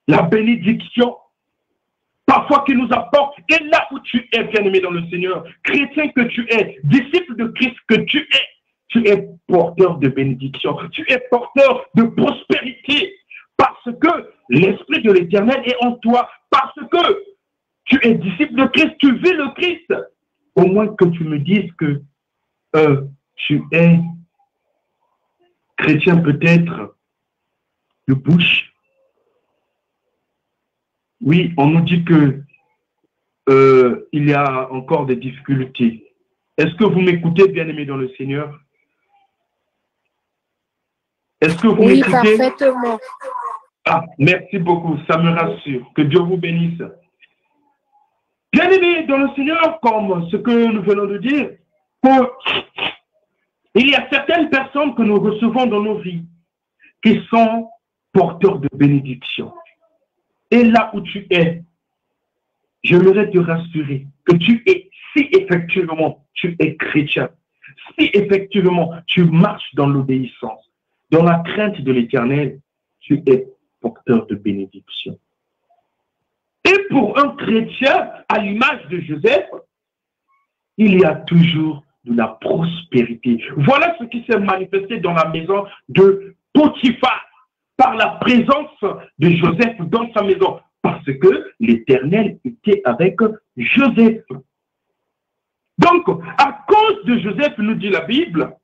la bénédiction, parfois qui nous apportent, et là où tu es, bien-aimé dans le Seigneur, chrétien que tu es, disciple de Christ que tu es porteur de bénédiction, tu es porteur de prospérité, parce que l'Esprit de l'Éternel est en toi, parce que tu es disciple de Christ, tu vis le Christ. Au moins que tu me dises que tu es chrétien peut-être de bouche. Oui, on nous dit que il y a encore des difficultés. Est-ce que vous m'écoutez, bien-aimé dans le Seigneur? Est-ce que vous m'écoutez? Oui, parfaitement. Ah, merci beaucoup, ça me rassure. Que Dieu vous bénisse. Bien-aimés dans le Seigneur, comme ce que nous venons de dire, il y a certaines personnes que nous recevons dans nos vies qui sont porteurs de bénédiction. Et là où tu es, j'aimerais te rassurer que tu es, si effectivement tu es chrétien, si effectivement tu marches dans l'obéissance, dans la crainte de l'Éternel, tu es porteur de bénédiction. Et pour un chrétien, à l'image de Joseph, il y a toujours de la prospérité. Voilà ce qui s'est manifesté dans la maison de Potiphar, par la présence de Joseph dans sa maison, parce que l'Éternel était avec Joseph. Donc, à cause de Joseph, nous dit la Bible,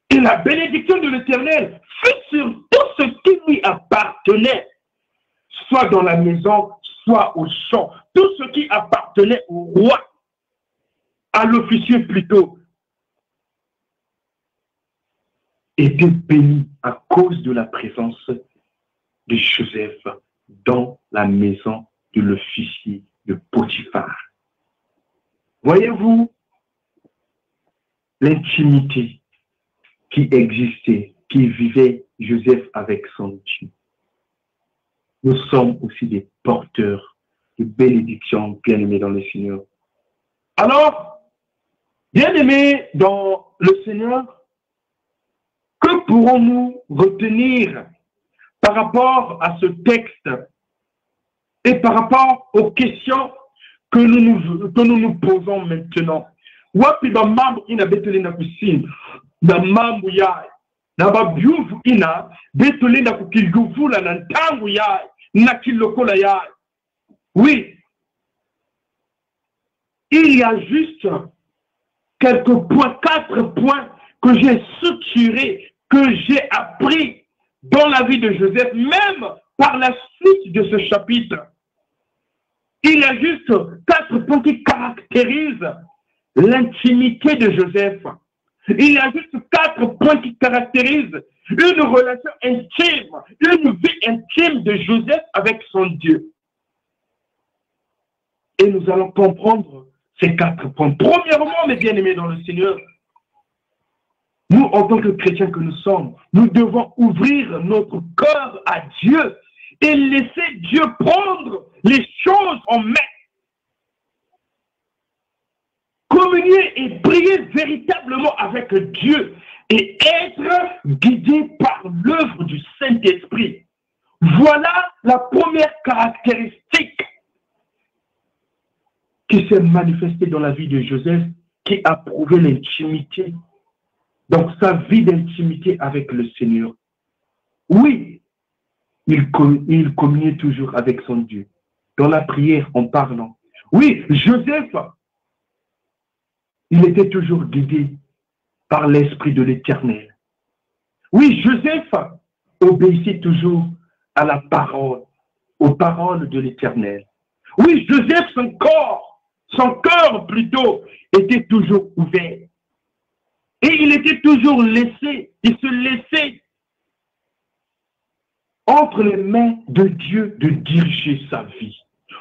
et la bénédiction de l'Éternel fut sur tout ce qui lui appartenait, soit dans la maison, soit au champ, tout ce qui appartenait au roi, à l'officier plutôt, était béni à cause de la présence de Joseph dans la maison de l'officier de Potiphar. Voyez-vous l'intimité qui existait, qui vivait Joseph avec son Dieu. Nous sommes aussi des porteurs de bénédiction, bien-aimés dans le Seigneur. Alors, bien-aimés dans le Seigneur, que pourrons-nous retenir par rapport à ce texte et par rapport aux questions que nous nous posons maintenant? Wapi ba mambo ina betole na kusini na mambo ya na babyuvu ina betole na kukilguvula na ntangu ya na kilokola ya. Oui, il y a juste quelques points, 4 points que j'ai structurés, que j'ai appris dans la vie de Joseph, même par la suite de ce chapitre. Il y a juste 4 points qui caractérisent l'intimité de Joseph. Il y a juste 4 points qui caractérisent une relation intime, une vie intime de Joseph avec son Dieu. Et nous allons comprendre ces 4 points. Premièrement, mes bien-aimés dans le Seigneur, nous, en tant que chrétiens que nous sommes, nous devons ouvrir notre cœur à Dieu et laisser Dieu prendre les choses en main. Communier et prier véritablement avec Dieu et être guidé par l'œuvre du Saint-Esprit. Voilà la première caractéristique qui s'est manifestée dans la vie de Joseph, qui a prouvé l'intimité, donc sa vie d'intimité avec le Seigneur. Oui, il communiait toujours avec son Dieu, dans la prière, en parlant. Oui, Joseph, il était toujours guidé par l'Esprit de l'Éternel. Oui, Joseph obéissait toujours à la parole, aux paroles de l'Éternel. Oui, Joseph, son cœur plutôt, était toujours ouvert. Et il était toujours laissé, il se laissait entre les mains de Dieu de diriger sa vie.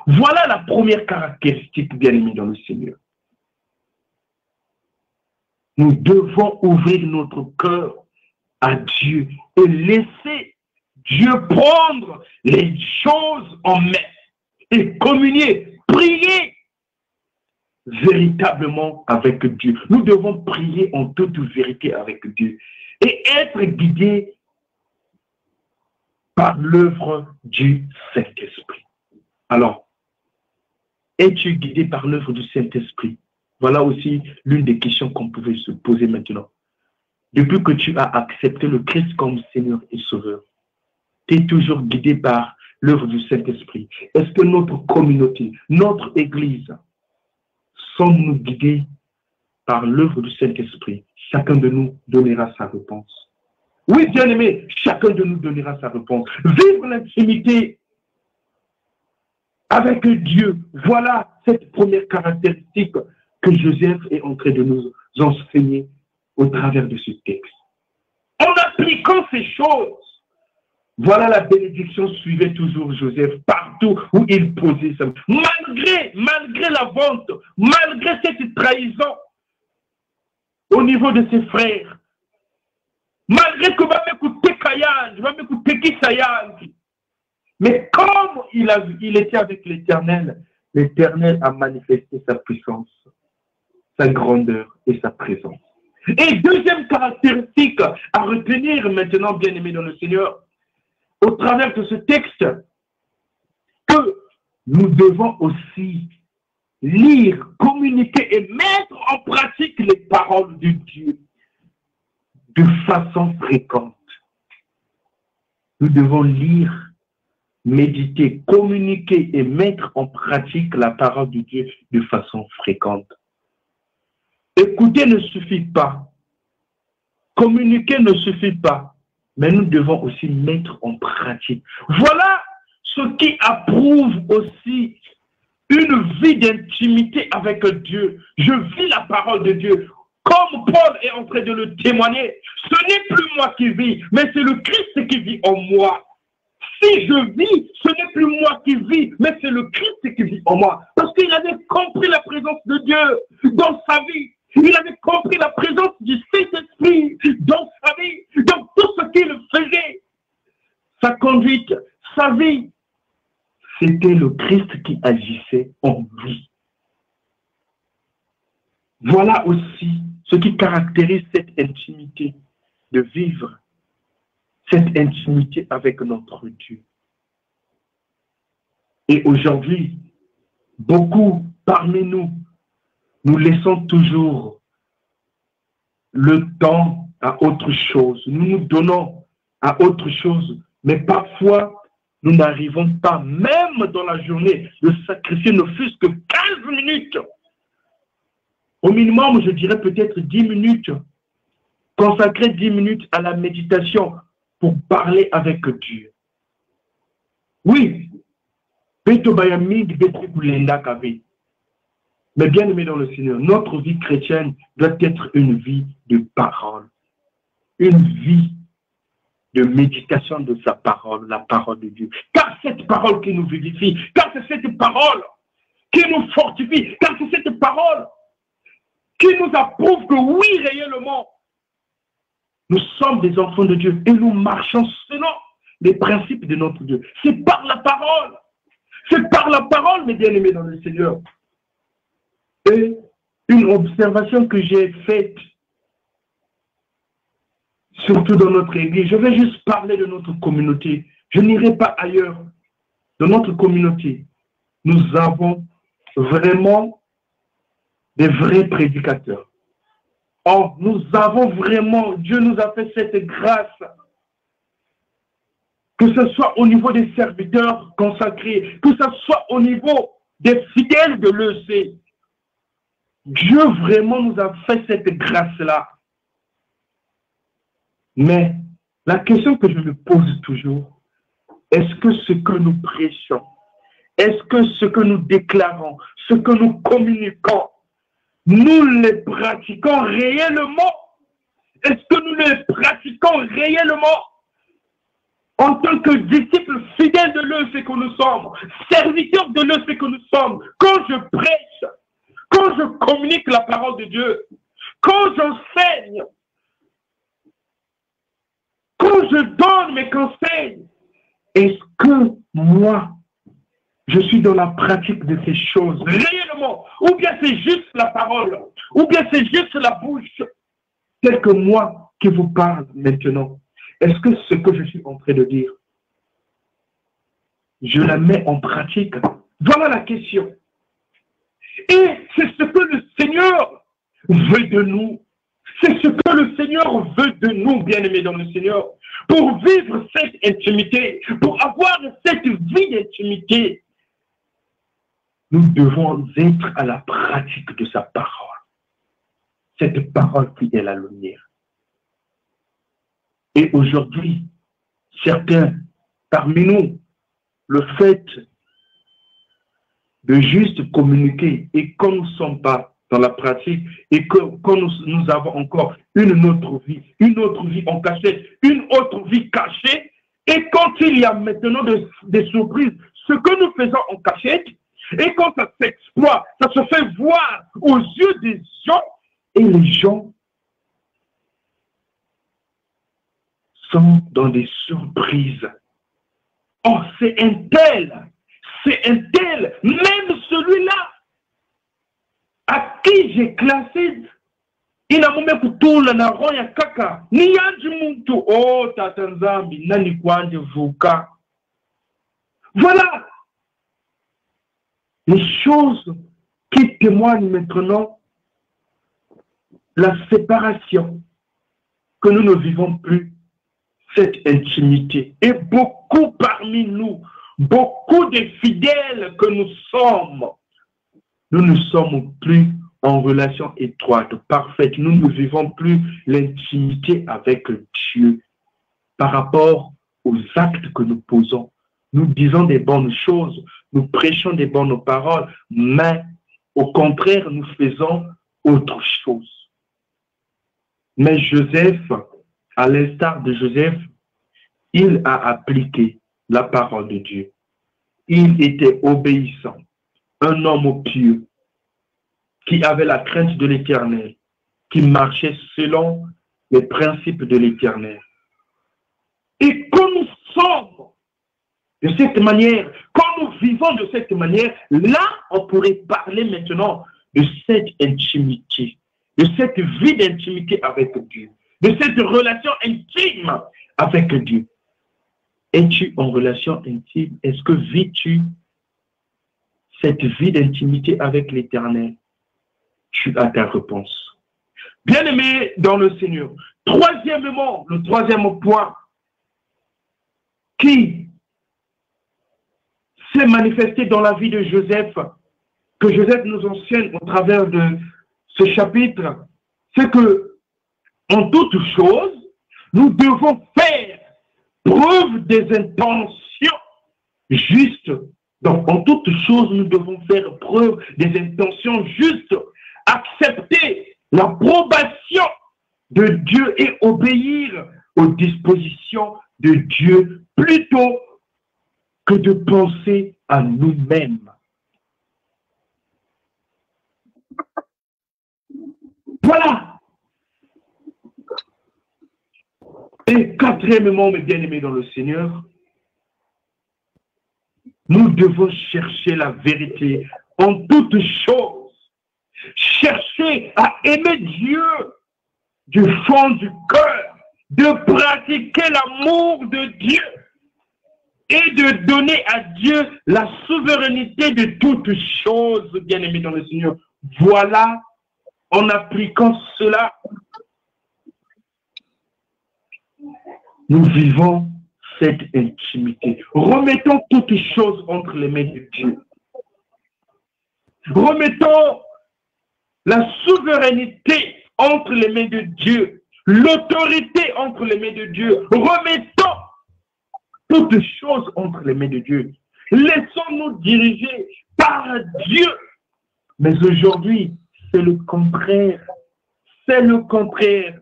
Voilà la première caractéristique, bien-aimée dans le Seigneur. Nous devons ouvrir notre cœur à Dieu et laisser Dieu prendre les choses en main et communier, prier véritablement avec Dieu. Nous devons prier en toute vérité avec Dieu et être guidés par l'œuvre du Saint-Esprit. Alors, es-tu guidé par l'œuvre du Saint-Esprit? Voilà aussi l'une des questions qu'on pouvait se poser maintenant. Depuis que tu as accepté le Christ comme Seigneur et Sauveur, tu es toujours guidé par l'œuvre du Saint-Esprit. Est-ce que notre communauté, notre Église, sommes-nous guidés par l'œuvre du Saint-Esprit? Chacun de nous donnera sa réponse. Oui, bien-aimé, chacun de nous donnera sa réponse. Vivre l'intimité avec Dieu, voilà cette première caractéristique que Joseph est en train de nous enseigner au travers de ce texte. En appliquant ces choses, voilà la bénédiction suivait toujours Joseph partout où il posait sa main. Malgré la vente, malgré cette trahison au niveau de ses frères, malgré que va m'écouter Kayan, va m'écouter Kisayan, Mais comme il était avec l'Éternel, l'Éternel a manifesté sa puissance, sa grandeur et sa présence. Et deuxième caractéristique à retenir maintenant, bien-aimés dans le Seigneur, au travers de ce texte, que nous devons aussi lire, communiquer et mettre en pratique les paroles de Dieu de façon fréquente. Nous devons lire, méditer, communiquer et mettre en pratique la parole de Dieu de façon fréquente. Écouter ne suffit pas. Communiquer ne suffit pas. Mais nous devons aussi mettre en pratique. Voilà ce qui approuve aussi une vie d'intimité avec Dieu. Je vis la parole de Dieu. Comme Paul est en train de le témoigner, ce n'est plus moi qui vis, mais c'est le Christ qui vit en moi. Si je vis, ce n'est plus moi qui vis, mais c'est le Christ qui vit en moi. Parce qu'il avait compris la présence de Dieu dans sa vie. Il avait compris la présence du Saint-Esprit dans sa vie, dans tout ce qu'il faisait. Sa conduite, sa vie, c'était le Christ qui agissait en lui. Voilà aussi ce qui caractérise cette intimité, de vivre cette intimité avec notre Dieu. Et aujourd'hui, beaucoup parmi nous, nous laissons toujours le temps à autre chose. Nous nous donnons à autre chose. Mais parfois, nous n'arrivons pas, même dans la journée, de sacrifier ne fût-ce que 15 minutes. Au minimum, je dirais peut-être 10 minutes. Consacrer 10 minutes à la méditation pour parler avec Dieu. Oui, mais bien aimé dans le Seigneur, notre vie chrétienne doit être une vie de parole, une vie de méditation de sa parole, la parole de Dieu. Car cette parole qui nous vivifie, car c'est cette parole qui nous fortifie, car c'est cette parole qui nous approuve que oui, réellement, nous sommes des enfants de Dieu et nous marchons selon les principes de notre Dieu. C'est par la parole. C'est par la parole, mes bien-aimés dans le Seigneur. Et une observation que j'ai faite, surtout dans notre église, je vais juste parler de notre communauté. Je n'irai pas ailleurs. Dans notre communauté, nous avons vraiment des vrais prédicateurs. Or, nous avons vraiment, Dieu nous a fait cette grâce, que ce soit au niveau des serviteurs consacrés, que ce soit au niveau des fidèles de l'EC. Dieu vraiment nous a fait cette grâce-là. Mais la question que je me pose toujours, est-ce que ce que nous prêchons, est-ce que ce que nous déclarons, ce que nous communiquons, nous les pratiquons réellement? Est-ce que nous les pratiquons réellement en tant que disciples fidèles de l'EC que nous sommes, serviteurs de l'EC que nous sommes? Quand je prêche, quand je communique la parole de Dieu, quand j'enseigne, quand je donne mes conseils, est-ce que moi, je suis dans la pratique de ces choses réellement, ou bien c'est juste la parole, ou bien c'est juste la bouche, tel que moi qui vous parle maintenant? Est-ce que ce que je suis en train de dire, je la mets en pratique? Voilà la question. Et c'est ce que le Seigneur veut de nous. C'est ce que le Seigneur veut de nous, bien-aimés dans le Seigneur. Pour vivre cette intimité, pour avoir cette vie d'intimité, nous devons être à la pratique de sa parole. Cette parole qui est la lumière. Et aujourd'hui, certains parmi nous, le fait de juste communiquer et quand nous ne sommes pas dans la pratique et que quand nous avons encore une autre vie en cachette, une autre vie cachée, et quand il y a maintenant des surprises, ce que nous faisons en cachette, et quand ça s'exploite, ça se fait voir aux yeux des gens, et les gens sont dans des surprises. oh, c'est un tel, même celui-là à qui j'ai classé, il a moment kutula na roho ya kaka, ni yaji muntu, oh, tata nzambi, nani kwanje vuka. Voilà les choses qui témoignent maintenant la séparation, que nous ne vivons plus cette intimité. Et beaucoup parmi nous, beaucoup de fidèles que nous sommes, nous ne sommes plus en relation étroite, parfaite. Nous ne vivons plus l'intimité avec Dieu par rapport aux actes que nous posons. Nous disons des bonnes choses, nous prêchons des bonnes paroles, mais au contraire, nous faisons autre chose. Mais Joseph, à l'instar de Joseph, il a appliqué la parole de Dieu. Il était obéissant, un homme pieux, qui avait la crainte de l'Éternel, qui marchait selon les principes de l'Éternel. Et quand nous sommes de cette manière, quand nous vivons de cette manière, là, on pourrait parler maintenant de cette intimité, de cette vie d'intimité avec Dieu, de cette relation intime avec Dieu. Es-tu en relation intime? Est-ce que vis-tu cette vie d'intimité avec l'Éternel? Tu as ta réponse. Bien-aimé dans le Seigneur. Troisièmement, le troisième point qui s'est manifesté dans la vie de Joseph, que Joseph nous enseigne au travers de ce chapitre, c'est que en toute chose, nous devons faire preuve des intentions justes. Donc, en toute chose, nous devons faire preuve des intentions justes, accepter l'approbation de Dieu et obéir aux dispositions de Dieu plutôt que de penser à nous-mêmes. Voilà. Et quatrièmement, mes bien-aimés dans le Seigneur, nous devons chercher la vérité en toutes choses. Chercher à aimer Dieu du fond du cœur, de pratiquer l'amour de Dieu et de donner à Dieu la souveraineté de toutes choses, bien-aimés dans le Seigneur. Voilà, en appliquant cela, nous vivons cette intimité. Remettons toutes choses entre les mains de Dieu. Remettons la souveraineté entre les mains de Dieu, l'autorité entre les mains de Dieu. Remettons toutes choses entre les mains de Dieu. Laissons-nous diriger par Dieu. Mais aujourd'hui, c'est le contraire. C'est le contraire.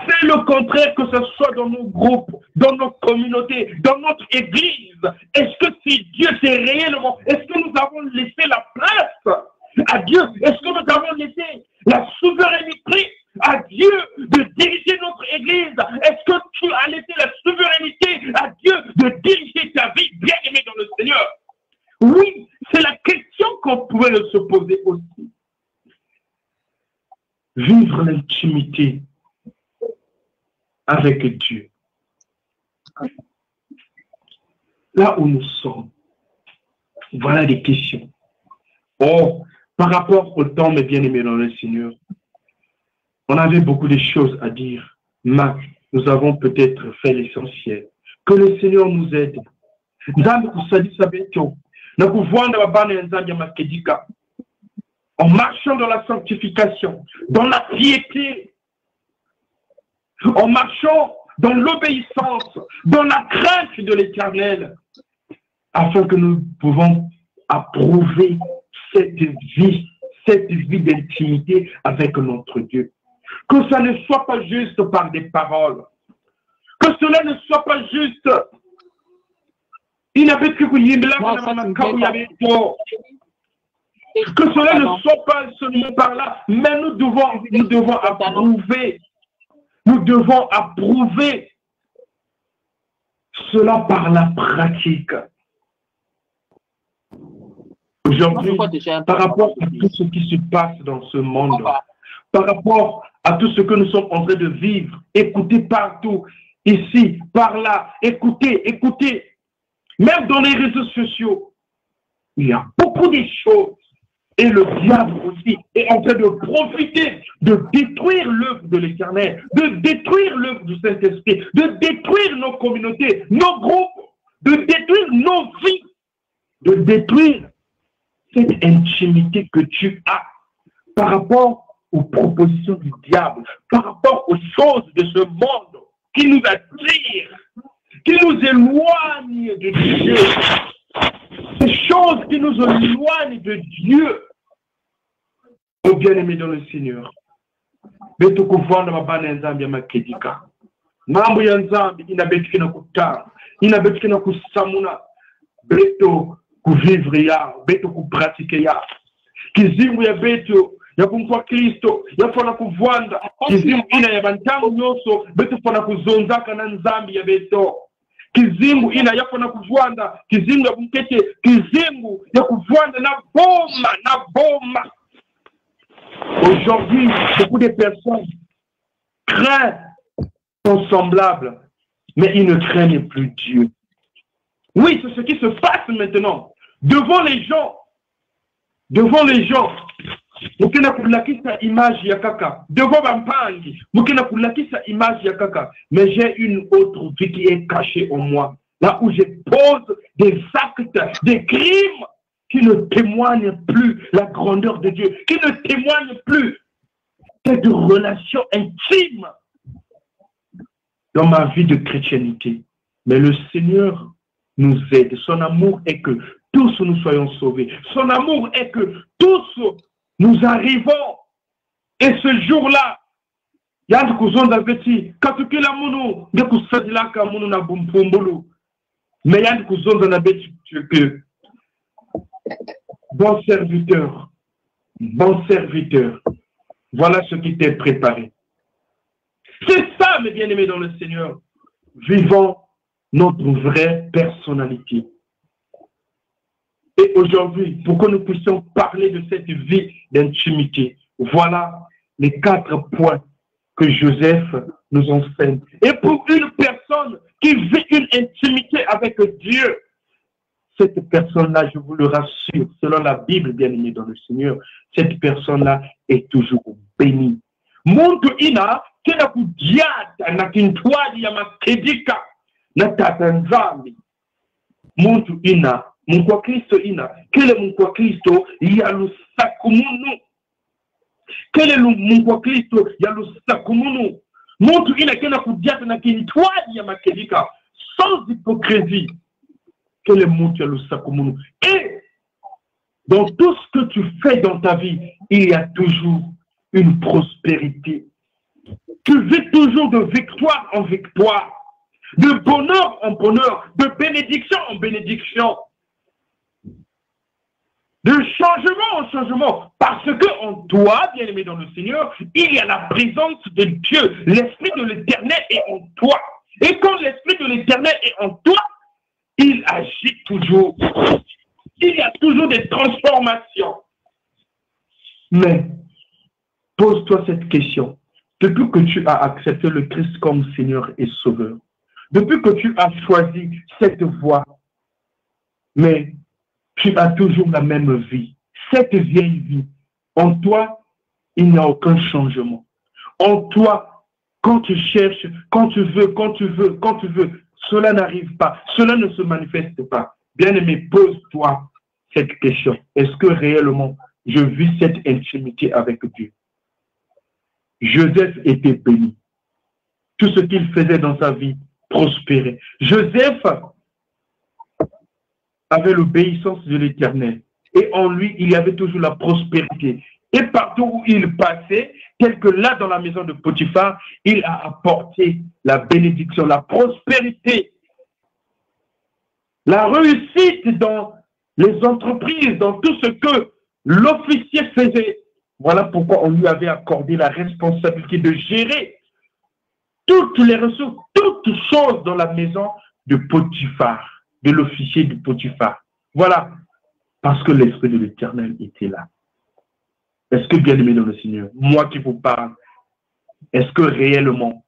C'est le contraire, que ce soit dans nos groupes, dans nos communautés, dans notre église. Est-ce que si Dieu c'est réellement, est-ce que nous avons laissé la place à Dieu? Est-ce que nous avons laissé la souveraineté à Dieu de diriger notre église? Est-ce que tu as laissé la souveraineté à Dieu de diriger ta vie, bien-aimé dans le Seigneur? Oui, c'est la question qu'on pouvait se poser aussi. Vivre l'intimité avec Dieu. Là où nous sommes, voilà des questions. Oh, par rapport au temps, mes bien-aimés dans le Seigneur, on avait beaucoup de choses à dire, mais nous avons peut-être fait l'essentiel. Que le Seigneur nous aide. En marchant dans la sanctification, dans la piété, en marchant dans l'obéissance, dans la crainte de l'Éternel, afin que nous pouvons approuver cette vie d'intimité avec notre Dieu. Que ça ne soit pas juste par des paroles, que cela ne soit pas juste. Que cela ne soit pas seulement par là, mais nous devons approuver. Nous devons approuver cela par la pratique. Aujourd'hui, par rapport à tout ce qui se passe dans ce monde, par rapport à tout ce que nous sommes en train de vivre, écoutez partout, ici, par là, écoutez, écoutez. Même dans les réseaux sociaux, il y a beaucoup de choses. Et le diable aussi est en train de profiter, de détruire l'œuvre de l'Éternel, de détruire l'œuvre du Saint-Esprit, de détruire nos communautés, nos groupes, de détruire nos vies, de détruire cette intimité que tu as par rapport aux propositions du diable, par rapport aux choses de ce monde qui nous attirent, qui nous éloignent de Dieu. Ces choses qui nous éloignent de Dieu. Oh bien-aimé dans le Seigneur. Beto kuvanda mabana nzambi ya makedika. Mambo ya nzambi inabetuki na kutana. Inabetuki na kusamuna. Beto kuvivre ya. Beto kupratike ya. Kizimu ya beto ya kumkwa Kristo. Ya fana kuvanda. Kizimu ina ya bantangu nyoso. Beto fana kuzonzaka na nzambi ya beto. Kizingu ina yako na kuvwanda, kizingu ya kumkete, kizingu ya kuvwanda na boma. Aujourd'hui, beaucoup de personnes craignent son semblable, mais ils ne craignent plus Dieu. Oui, c'est ce qui se passe maintenant. Devant les gens, mukina kulakisa image ya kaka. Devant Bampangi, mukina kulakisa image ya kaka. Mais j'ai une autre vie qui est cachée en moi. Là où je pose des actes, des crimes qui ne témoignent plus la grandeur de Dieu, qui ne témoignent plus cette relation intime dans ma vie de chrétienté. Mais le Seigneur nous aide. Son amour est que tous nous soyons sauvés. Son amour est que tous nous arrivons. Et ce jour-là, yandi kuzonda beti katukila munu nge kusadilaka munu na bumpumbulu. Mais yandi kuzonda na beti que bon serviteur, voilà ce qui t'est préparé. C'est ça, mes bien-aimés dans le Seigneur. Vivons notre vraie personnalité. Et aujourd'hui, pour que nous puissions parler de cette vie d'intimité, voilà les 4 points que Joseph nous enseigne. Et pour une personne qui vit une intimité avec Dieu, cette personne-là, je vous le rassure, selon la Bible, bien-aimée dans le Seigneur, cette personne-là est toujours bénie. Muntu ina kena kudiata na kintwadi ya makedika na tatanzami. Muntu ina Mkwa Kristo ina, kele mkwa Kristo ya lusakumunu. Kele mkwa Kristo ya lusakumunu. Muntu ina kena kudiata na kintwadi ya makedika. Sans hypocrisie. Kele muntu ya lusakumunu. Et dans tout ce que tu fais dans ta vie, il y a toujours une prospérité. Tu vis toujours de victoire en victoire. De bonheur en bonheur. De bénédiction en bénédiction. De changement en changement, parce que en toi, bien-aimé dans le Seigneur, il y a la présence de Dieu. L'Esprit de l'Éternel est en toi. Et quand l'Esprit de l'Éternel est en toi, il agit toujours. Il y a toujours des transformations. Mais, pose-toi cette question. Depuis que tu as accepté le Christ comme Seigneur et Sauveur, depuis que tu as choisi cette voie, mais tu as toujours la même vie. Cette vieille vie, en toi, il n'y a aucun changement. En toi, quand tu cherches, quand tu veux, cela n'arrive pas, cela ne se manifeste pas. Bien-aimé, pose-toi cette question. Est-ce que réellement, je vis cette intimité avec Dieu? Joseph était béni. Tout ce qu'il faisait dans sa vie prospérait. Joseph avait l'obéissance de l'Éternel. Et en lui, il y avait toujours la prospérité. Et partout où il passait, tel que là dans la maison de Potiphar, il a apporté la bénédiction, la prospérité, la réussite dans les entreprises, dans tout ce que l'officier faisait. Voilà pourquoi on lui avait accordé la responsabilité de gérer toutes les ressources, toutes choses dans la maison de Potiphar, de l'officier de Potiphar. Voilà, parce que l'Esprit de l'Éternel était là. Est-ce que, bien aimé dans le Seigneur, moi qui vous parle, est-ce que réellement,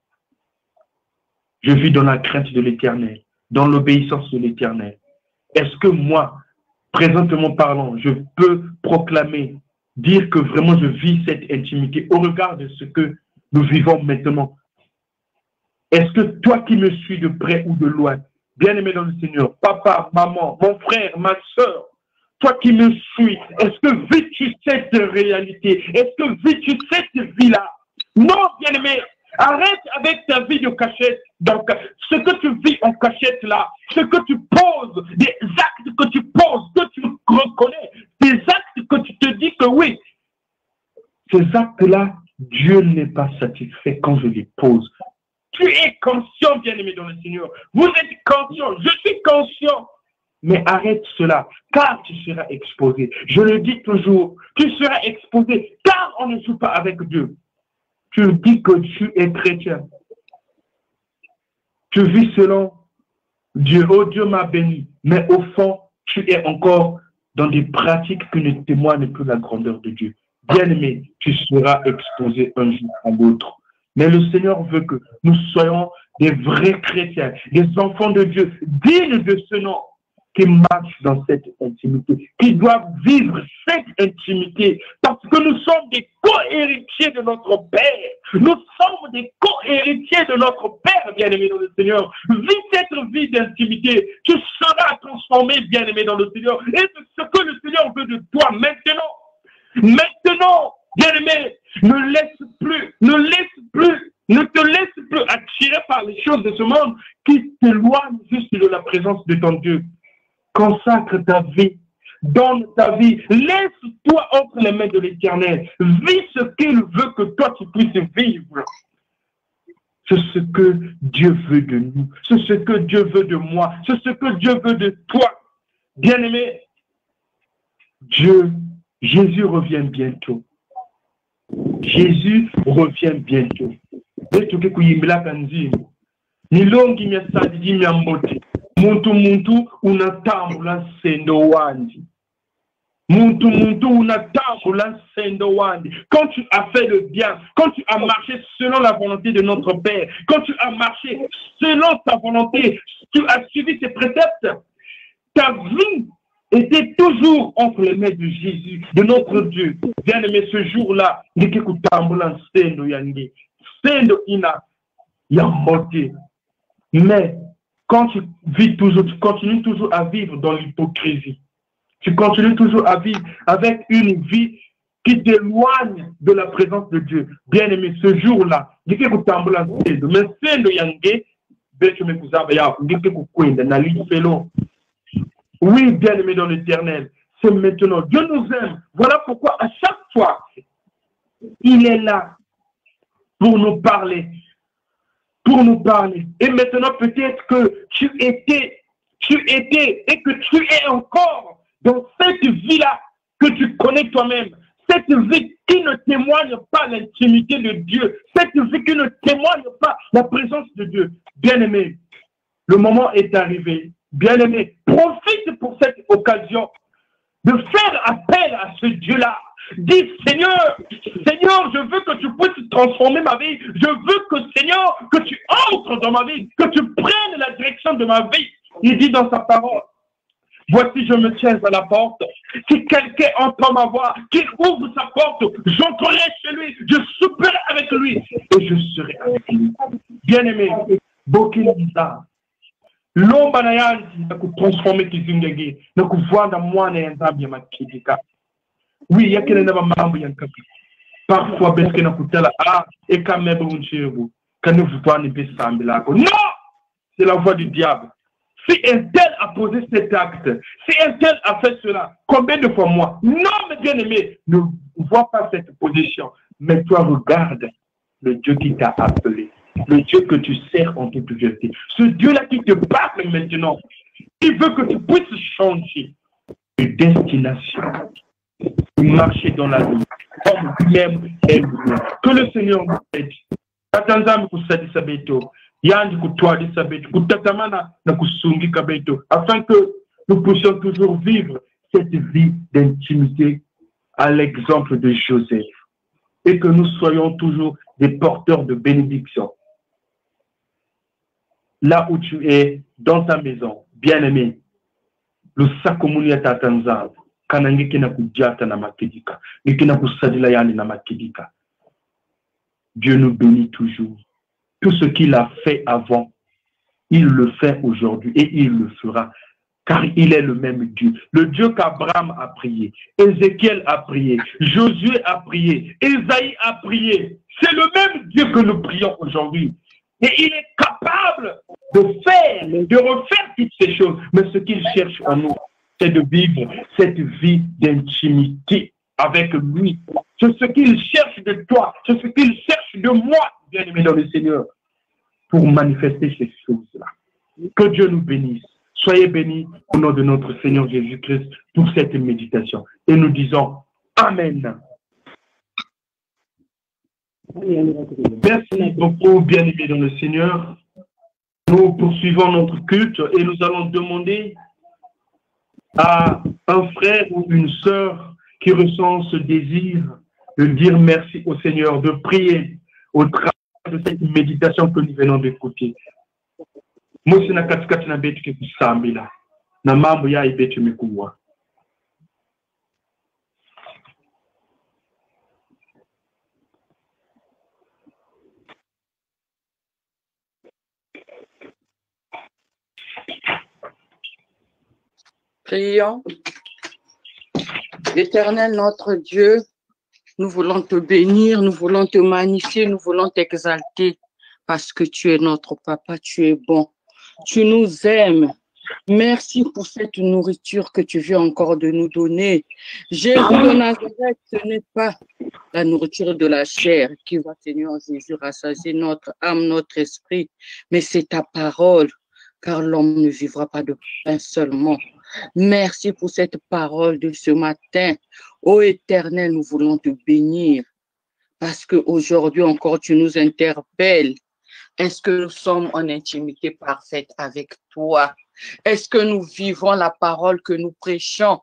je vis dans la crainte de l'Éternel, dans l'obéissance de l'Éternel? Est-ce que moi, présentement parlant, je peux proclamer, dire que vraiment je vis cette intimité au regard de ce que nous vivons maintenant? Est-ce que toi qui me suis de près ou de loin, bien-aimé dans le Seigneur, papa, maman, mon frère, ma soeur, toi qui me suis, est-ce que vis-tu cette réalité? Est-ce que vis-tu cette vie-là? Non, bien-aimé, arrête avec ta vie de cachette. Donc, ce que tu vis en cachette là, ce que tu poses, des actes que tu poses, que tu reconnais, des actes que tu te dis que oui, ces actes-là, Dieu n'est pas satisfait quand je les pose. Tu es conscient, bien-aimé dans le Seigneur. Vous êtes conscient, je suis conscient. Mais arrête cela, car tu seras exposé. Je le dis toujours, tu seras exposé, car on ne joue pas avec Dieu. Tu dis que tu es chrétien. Tu vis selon Dieu. Oh, Dieu m'a béni. Mais au fond, tu es encore dans des pratiques qui ne témoignent plus la grandeur de Dieu. Bien-aimé, tu seras exposé un jour à l'autre. Mais le Seigneur veut que nous soyons des vrais chrétiens, des enfants de Dieu, dignes de ce nom, qui marchent dans cette intimité, qui doivent vivre cette intimité, parce que nous sommes des co-héritiers de notre Père. Nous sommes des co-héritiers de notre Père, bien-aimé dans le Seigneur. Vis cette vie d'intimité, tu seras transformé, bien-aimé dans le Seigneur. Et c'est ce que le Seigneur veut de toi maintenant. Maintenant, bien-aimé, ne te laisse plus attirer par les choses de ce monde qui t'éloignent juste de la présence de ton Dieu. Consacre ta vie, donne ta vie, laisse-toi entre les mains de l'Éternel. Vis ce qu'il veut que toi tu puisses vivre. C'est ce que Dieu veut de nous, c'est ce que Dieu veut de moi, c'est ce que Dieu veut de toi. Bien-aimé, Jésus revient bientôt. Jésus revient bientôt. Nilongi miasadiji miambote. Muntu unatambula sendo wandi. Muntu unatambula sendo wandi. Quand tu as fait le bien, quand tu as marché selon la volonté de notre Père, quand tu as marché selon sa volonté, tu as suivi ses préceptes, ta vie était toujours entre les mains de Jésus, de notre Dieu. Bien-aimé, ce jour-là, sendo yangi, sendo ina yambote. Mais quand tu vis toujours, tu continues toujours à vivre dans l'hypocrisie. Tu continues toujours à vivre avec une vie qui t'éloigne de la présence de Dieu. Bien-aimé, ce jour-là, oui, bien-aimé dans l'Éternel, c'est maintenant. Dieu nous aime. Voilà pourquoi à chaque fois, il est là pour nous parler. Et maintenant, peut-être que tu étais et que tu es encore dans cette vie-là que tu connais toi-même. Cette vie qui ne témoigne pas l'intimité de Dieu. Cette vie qui ne témoigne pas la présence de Dieu. Bien-aimé, le moment est arrivé. Bien-aimé, profite pour cette occasion de faire appel à ce Dieu-là. Dis, Seigneur, je veux que tu puisses transformer ma vie. Je veux que, Seigneur, que tu entres dans ma vie, que tu prennes la direction de ma vie. Il dit dans sa parole, voici, je me tiens à la porte. Si quelqu'un entend ma voix, qu'il ouvre sa porte, j'entrerai chez lui, je souperai avec lui et je serai avec lui. Bien-aimé, Bokin Giza, l'omba na yanzi na kutransformer kizingegi, na kuvanda mwana ya nzambi ya makidika. Oui, ya kile naba mambo ya nkapi. Parfois, beske na kutala, et quand même, unchevu, quand nous vous voyez besambi lako. Non! C'est la voix du diable. Si un tel a posé cet acte, si un tel a fait cela, combien de fois moi? Non, mais bien-aimé, ne vois pas cette position. Mais toi, regarde le Dieu qui t'a appelé. Le Dieu que tu sers en toute vérité. Ce Dieu-là qui te parle maintenant. Il veut que tu puisses changer de destination. Marcher dans la vie. Comme lui-même est lui. Que le Seigneur nous aide. Yandi kutwalisa betu, kutatamana na kusungika betu, afin que nous puissions toujours vivre cette vie d'intimité à l'exemple de Joseph et que nous soyons toujours des porteurs de bénédiction. Là où tu es, dans ta maison, bien-aimé, le sakomuni ya tatanza, kanange kena kujata na makedika, kena kusadila yani na makedika. Dieu nous bénit toujours. Tout ce qu'il a fait avant, il le fait aujourd'hui et il le fera. Car il est le même Dieu. Le Dieu qu'Abraham a prié, Ézéchiel a prié, Josué a prié, Ésaïe a prié. C'est le même Dieu que nous prions aujourd'hui. Et il est capable de faire, de refaire toutes ces choses. Mais ce qu'il cherche en nous, c'est de vivre cette vie d'intimité avec lui. C'est ce qu'il cherche de toi, c'est ce qu'il cherche de moi, bien-aimé dans le Seigneur, pour manifester ces choses-là. Que Dieu nous bénisse. Soyez bénis au nom de notre Seigneur Jésus-Christ pour cette méditation. Et nous disons Amen. Merci beaucoup, bien-aimés dans le Seigneur. Nous poursuivons notre culte et nous allons demander à un frère ou une sœur qui ressent ce désir de dire merci au Seigneur, de prier au travers de cette méditation que nous venons d'écouter. Mosi na katikati na betu ke kusambila na mambo ya ibetu mikuwa. Prions. Éternel notre Dieu, nous voulons te bénir, nous voulons te magnifier, nous voulons t'exalter parce que tu es notre papa, tu es bon. Tu nous aimes. Merci pour cette nourriture que tu viens encore de nous donner. Jésus de Nazareth, ce n'est pas la nourriture de la chair qui va, Seigneur Jésus, rassasier notre âme, notre esprit, mais c'est ta parole, car l'homme ne vivra pas de pain seulement. Merci pour cette parole de ce matin. Ô Éternel, nous voulons te bénir, parce qu'aujourd'hui encore tu nous interpelles. Est-ce que nous sommes en intimité parfaite avec toi? Est-ce que nous vivons la parole que nous prêchons?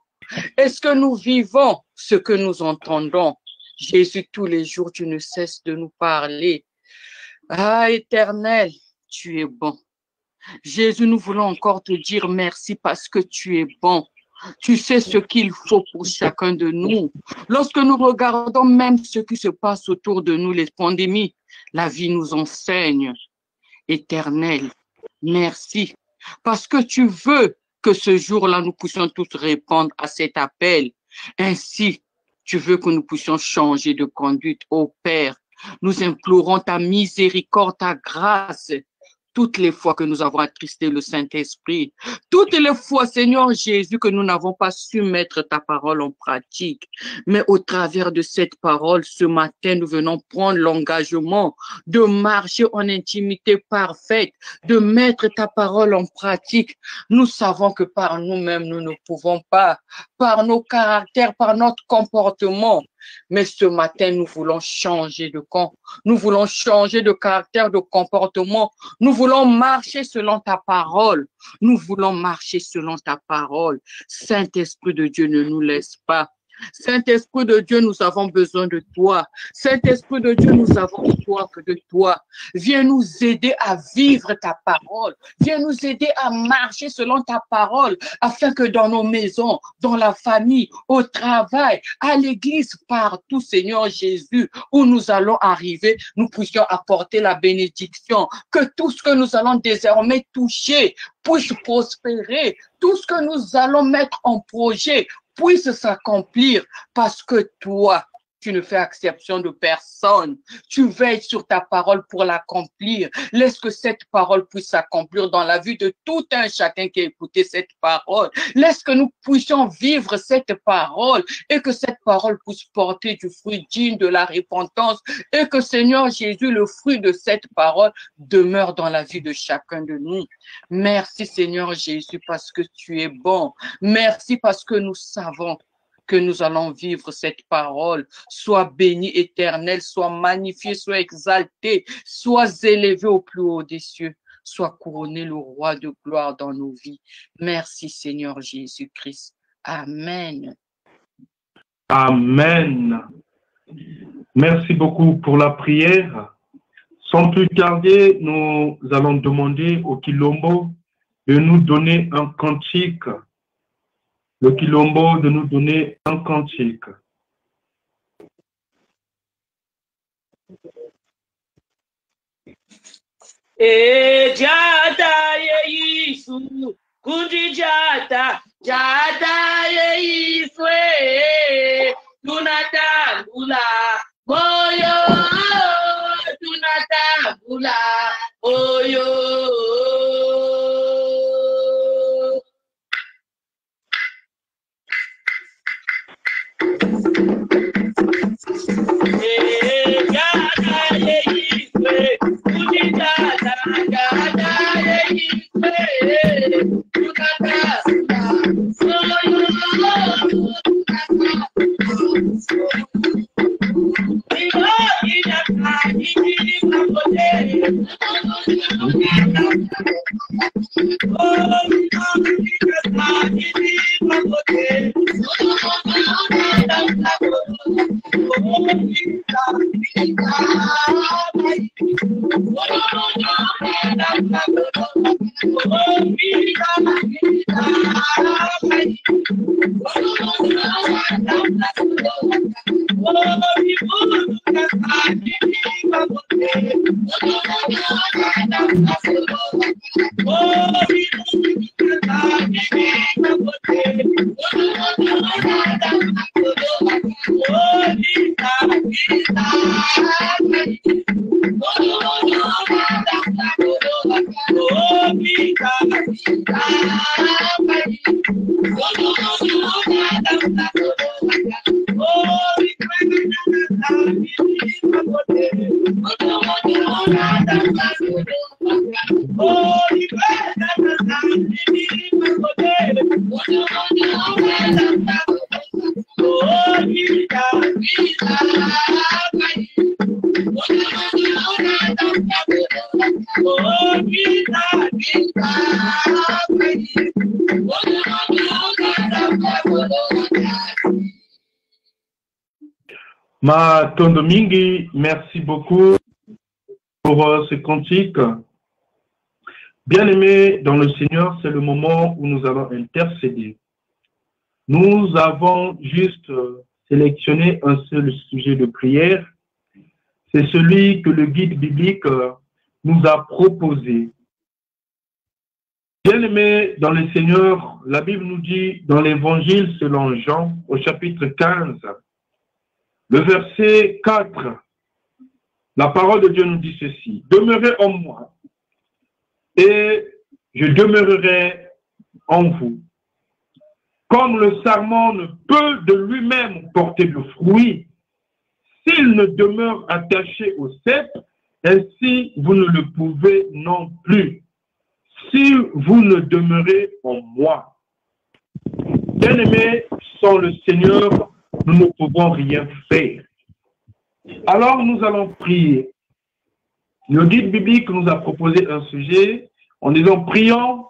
Est-ce que nous vivons ce que nous entendons? Jésus, tous les jours, tu ne cesses de nous parler. Ah, Éternel, tu es bon. Jésus, nous voulons encore te dire merci parce que tu es bon. Tu sais ce qu'il faut pour chacun de nous. Lorsque nous regardons même ce qui se passe autour de nous, les pandémies, la vie nous enseigne. Éternel, merci, parce que tu veux que ce jour-là, nous puissions tous répondre à cet appel. Ainsi, tu veux que nous puissions changer de conduite. Ô Père, nous implorons ta miséricorde, ta grâce, toutes les fois que nous avons attristé le Saint-Esprit, toutes les fois, Seigneur Jésus, que nous n'avons pas su mettre ta parole en pratique. Mais au travers de cette parole, ce matin, nous venons prendre l'engagement de marcher en intimité parfaite, de mettre ta parole en pratique. Nous savons que par nous-mêmes, nous ne pouvons pas, par nos caractères, par notre comportement. Mais ce matin, nous voulons changer de camp. Nous voulons changer de caractère, de comportement. Nous voulons marcher selon ta parole. Nous voulons marcher selon ta parole. Saint-Esprit de Dieu, ne nous laisse pas. Saint-Esprit de Dieu, nous avons besoin de toi. Saint-Esprit de Dieu, nous avons soif de toi. Viens nous aider à vivre ta parole. Viens nous aider à marcher selon ta parole, afin que dans nos maisons, dans la famille, au travail, à l'église, partout, Seigneur Jésus, où nous allons arriver, nous puissions apporter la bénédiction. Que tout ce que nous allons désormais toucher puisse prospérer. Tout ce que nous allons mettre en projet puisse s'accomplir, parce que toi, tu ne fais exception de personne. Tu veilles sur ta parole pour l'accomplir. Laisse que cette parole puisse s'accomplir dans la vie de tout un chacun qui a écouté cette parole. Laisse que nous puissions vivre cette parole et que cette parole puisse porter du fruit digne de la repentance et que, Seigneur Jésus, le fruit de cette parole demeure dans la vie de chacun de nous. Merci, Seigneur Jésus, parce que tu es bon. Merci parce que nous savons que nous allons vivre cette parole. Sois béni, Éternel, sois magnifié, sois exalté, sois élevé au plus haut des cieux. Sois couronné le roi de gloire dans nos vies. Merci Seigneur Jésus-Christ. Amen. Amen. Merci beaucoup pour la prière. Sans plus tarder, nous allons demander au Quilombo de nous donner un cantique. Le Quilombo de nous donner un cantique. Jata ye Yesu, kundi jata ye Yesu, tunatangula moyo, tunatangula moyo. Jata ye Yesu, kundi jata ye Yesu, Ma Tondomingi, merci beaucoup pour ce cantique. Bien-aimés dans le Seigneur, c'est le moment où nous allons intercéder. Nous avons juste sélectionné un seul sujet de prière. C'est celui que le guide biblique nous a proposé. Bien-aimés dans le Seigneur, la Bible nous dit dans l'Évangile selon Jean, au chapitre 15, le verset 4, la parole de Dieu nous dit ceci: demeurez en moi et je demeurerai en vous. Comme le sarment ne peut de lui-même porter de fruits s'il ne demeure attaché au cep, ainsi vous ne le pouvez non plus si vous ne demeurez en moi. Bien-aimés, sans le Seigneur, nous ne pouvons rien faire. Alors nous allons prier. Le guide biblique nous a proposé un sujet en disant: prions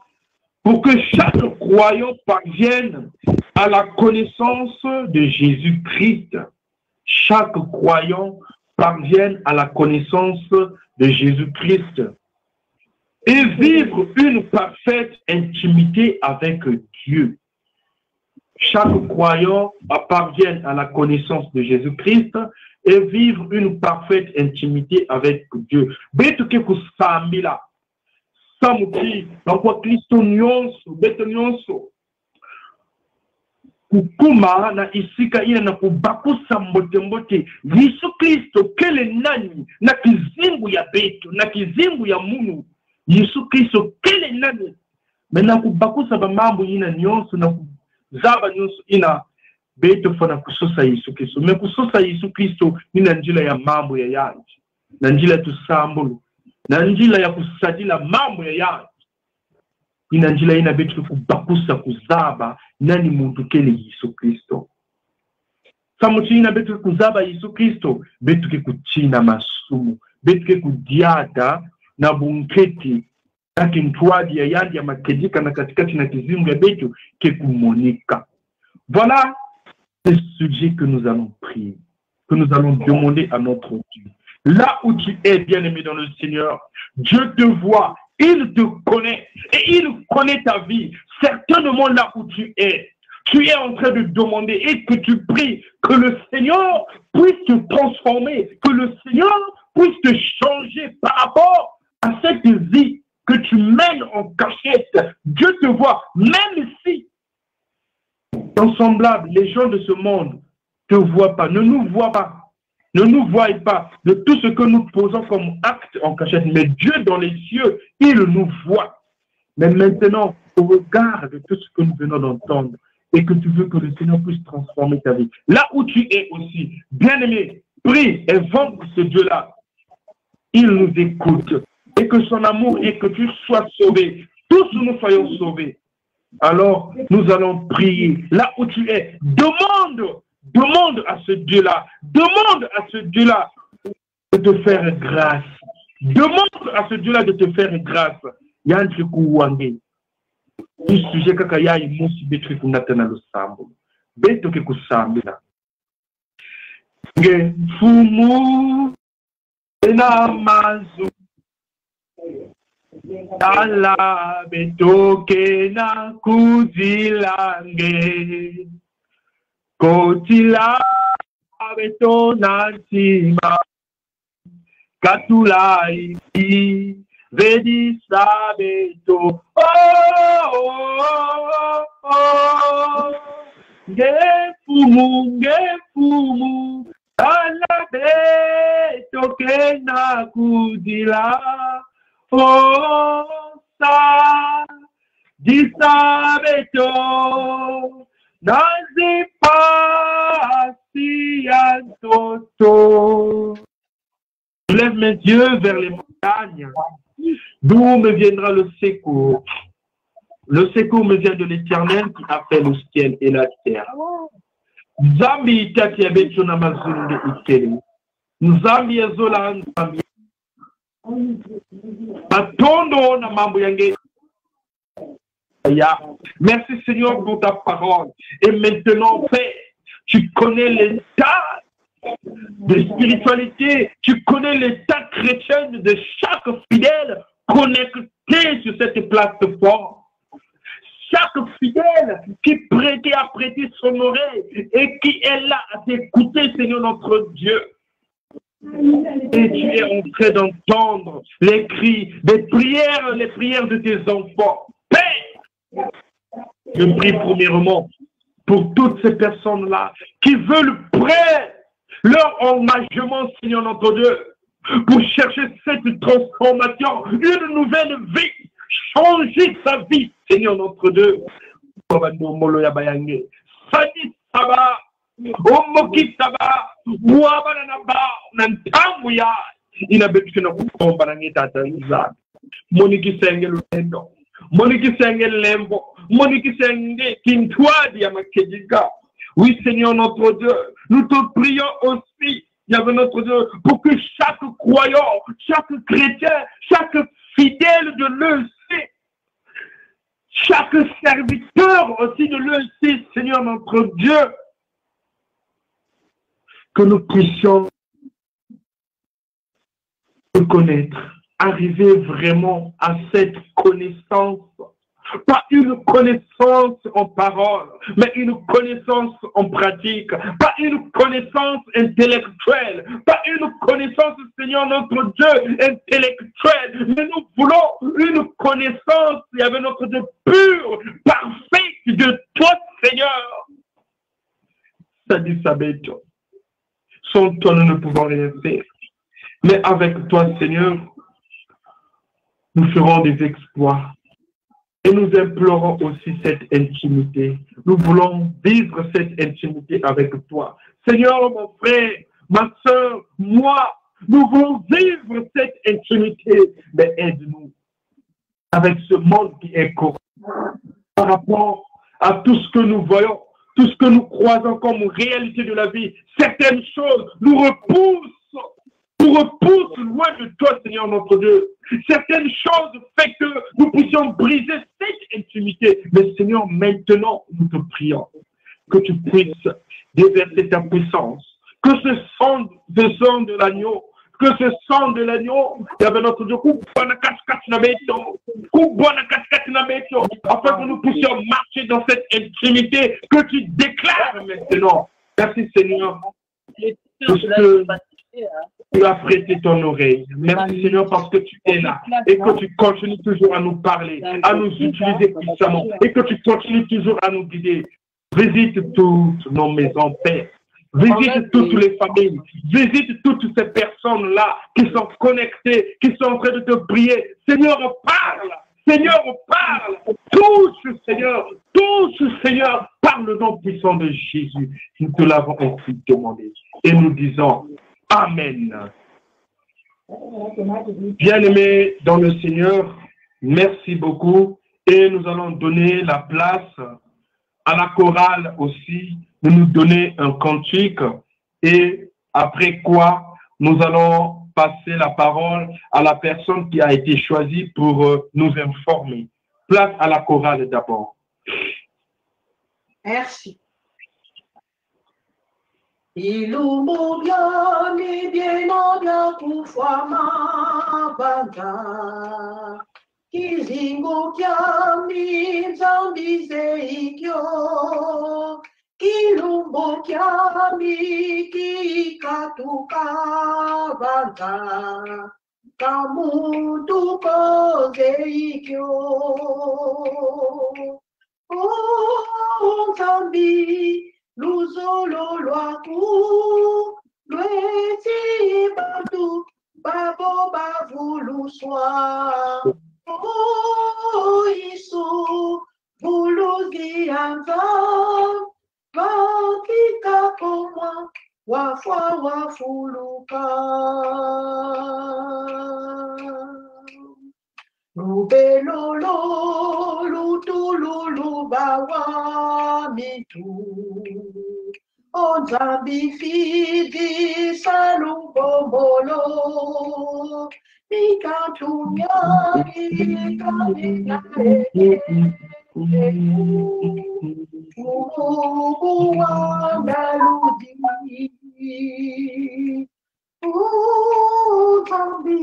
pour que chaque croyant parvienne à la connaissance de Jésus-Christ. Chaque croyant parvienne à la connaissance de Jésus-Christ et vivre une parfaite intimité avec Dieu. Chaque croyant parvienne à la connaissance de Jésus-Christ et vivre une parfaite intimité avec Dieu. Betuke kusambila samuki nakwa Kristo nyonso beto nyonso kukuma na isika ina na kubakusa mbote Yesu Kristo kele nani na kizimbu ya beto na kizimbu ya munu Yesu Kristo kele nani mena kubakusa bamambo ina nyonso na zaba nyonso ina beto fana kusosa Yesu Kristo. Me kusosa Yesu Kristo ni na njila ya mambo ya yanji, na njila tusambulu, na njila ya kusadila mambo ya yanji, ina njila ina beto kubakusa kuzaba nani muntu kele Yesu Kristo. Samuchina betu kuzaba Yesu Kristo, betu ke kuchina masumu, betu ke kudiada na bunketi, yake mtuadi ya yandi ya makedika na katikati na kizimu ya betu ke kumonika. Voilà le sujet que nous allons prier, que nous allons demander à notre Dieu. Là où tu es, bien-aimé dans le Seigneur, Dieu te voit, il te connaît et il connaît ta vie. Certainement là où tu es en train de demander et que tu pries que le Seigneur puisse te transformer, que le Seigneur puisse te changer par rapport à cette vie que tu mènes en cachette. Dieu te voit, même si, ton semblable, les gens de ce monde ne te voient pas, ne nous voient pas. Ne nous voie pas de tout ce que nous posons comme acte en cachette. Mais Dieu dans les cieux, il nous voit. Mais maintenant, au regard de tout ce que nous venons d'entendre, et que tu veux que le Seigneur puisse transformer ta vie. Là où tu es aussi, bien-aimé, prie, invoque ce Dieu-là. Il nous écoute. Et que son amour et que tu sois sauvé. Tous nous soyons sauvés. Alors, nous allons prier. Là où tu es, demande à ce Dieu-là, demande à ce Dieu-là de te faire grâce. Demande à ce Dieu-là de te faire grâce. Yanti kuwange. Du sujet kaka ya imusi betri kunatana lo sambo. Beto ke kusambila. Nge fumu na mazu. Ala beto ke na kuzilange. Kotila abeto nantima katula iti vedi sabeto ngefumu ala beto kena kudila sa disabeto Je lève mes yeux vers les montagnes, d'où me viendra le secours. Le secours me vient de l'Éternel qui a fait le ciel et la terre. Zambi itati abecho na mazunde ikele. Nzambi ezola nzambi. Matondo na mambo yange. Merci Seigneur pour ta parole. Et maintenant, Père, tu connais l'état de spiritualité, tu connais l'état chrétien de chaque fidèle connecté sur cette plateforme. Chaque fidèle qui a prêté son oreille et qui est là à t'écouter, Seigneur notre Dieu. Et tu es en train d'entendre les cris, les prières de tes enfants. Père, je prie premièrement pour toutes ces personnes-là qui veulent prêter leur engagement, Seigneur notre Dieu, pour chercher cette transformation, une nouvelle vie, changer sa vie, Seigneur notre Dieu. Sadi Saba, Omoki Saba, Wabanaba, Nantamuya, Inabekina Kumbanangita, Moniki Sengel Lendo, Moniki Sengel Lembo, Moniki Sengel Kintwadi Amakedika. Oui, Seigneur notre Dieu, nous te prions aussi, Yahvé notre Dieu, pour que chaque croyant, chaque chrétien, chaque fidèle de l'EC, chaque serviteur aussi de l'EC, Seigneur notre Dieu, que nous puissions nous connaître, arriver vraiment à cette connaissance, pas une connaissance en parole, mais une connaissance en pratique, pas une connaissance intellectuelle, pas une connaissance, Seigneur notre Dieu, intellectuelle, mais nous voulons une connaissance, il y avait notre Dieu pur, parfait de toi, Seigneur. Ça dit ça, Béto. Sans toi, nous ne pouvons rien faire. Mais avec toi, Seigneur, nous ferons des exploits. Et nous implorons aussi cette intimité. Nous voulons vivre cette intimité avec toi. Seigneur, mon frère, ma soeur, moi, nous voulons vivre cette intimité. Mais aide-nous avec ce monde qui est corrompu. Par rapport à tout ce que nous voyons, tout ce que nous croisons comme réalité de la vie, certaines choses nous repoussent loin de toi, Seigneur notre Dieu. Certaines choses font que nous puissions briser cette intimité. Mais Seigneur, maintenant, nous te prions que tu puisses déverser ta puissance, que ce sang de l'agneau, il y avait notre Dieu, afin que nous puissions marcher dans cette intimité que tu déclares maintenant. Merci Seigneur, parce que tu as prêté ton oreille. Merci Seigneur parce que tu es là et que tu continues toujours à nous parler, à nous utiliser puissamment et que tu continues toujours à nous guider. Visite toutes nos maisons, Père. Visite toutes les familles, visite toutes ces personnes-là qui sont connectées, qui sont en train de te prier. Seigneur, parle! Seigneur, parle! Touche, Seigneur, par le nom puissant de Jésus. Nous te l'avons ainsi demandé. Et nous disons Amen. Bien-aimés dans le Seigneur, merci beaucoup. Et nous allons donner la place à la chorale aussi de nous donner un cantique et après quoi nous allons passer la parole à la personne qui a été choisie pour nous informer. Place à la chorale d'abord. Merci. Ilumu bien kufama banga kizingu kyami zambize ikyo kilumbu kyami kikatuka banga kamuntu koze ikyo Zambi luzolo lwaku lweti batu babo bavulu swa isu buluzi anza vakika komwa wafwa wafuluka lubelolo lutululu bawa mitu Onzambi fidi salubombolo Mikatumya mikamina Uwa galudi Onzambi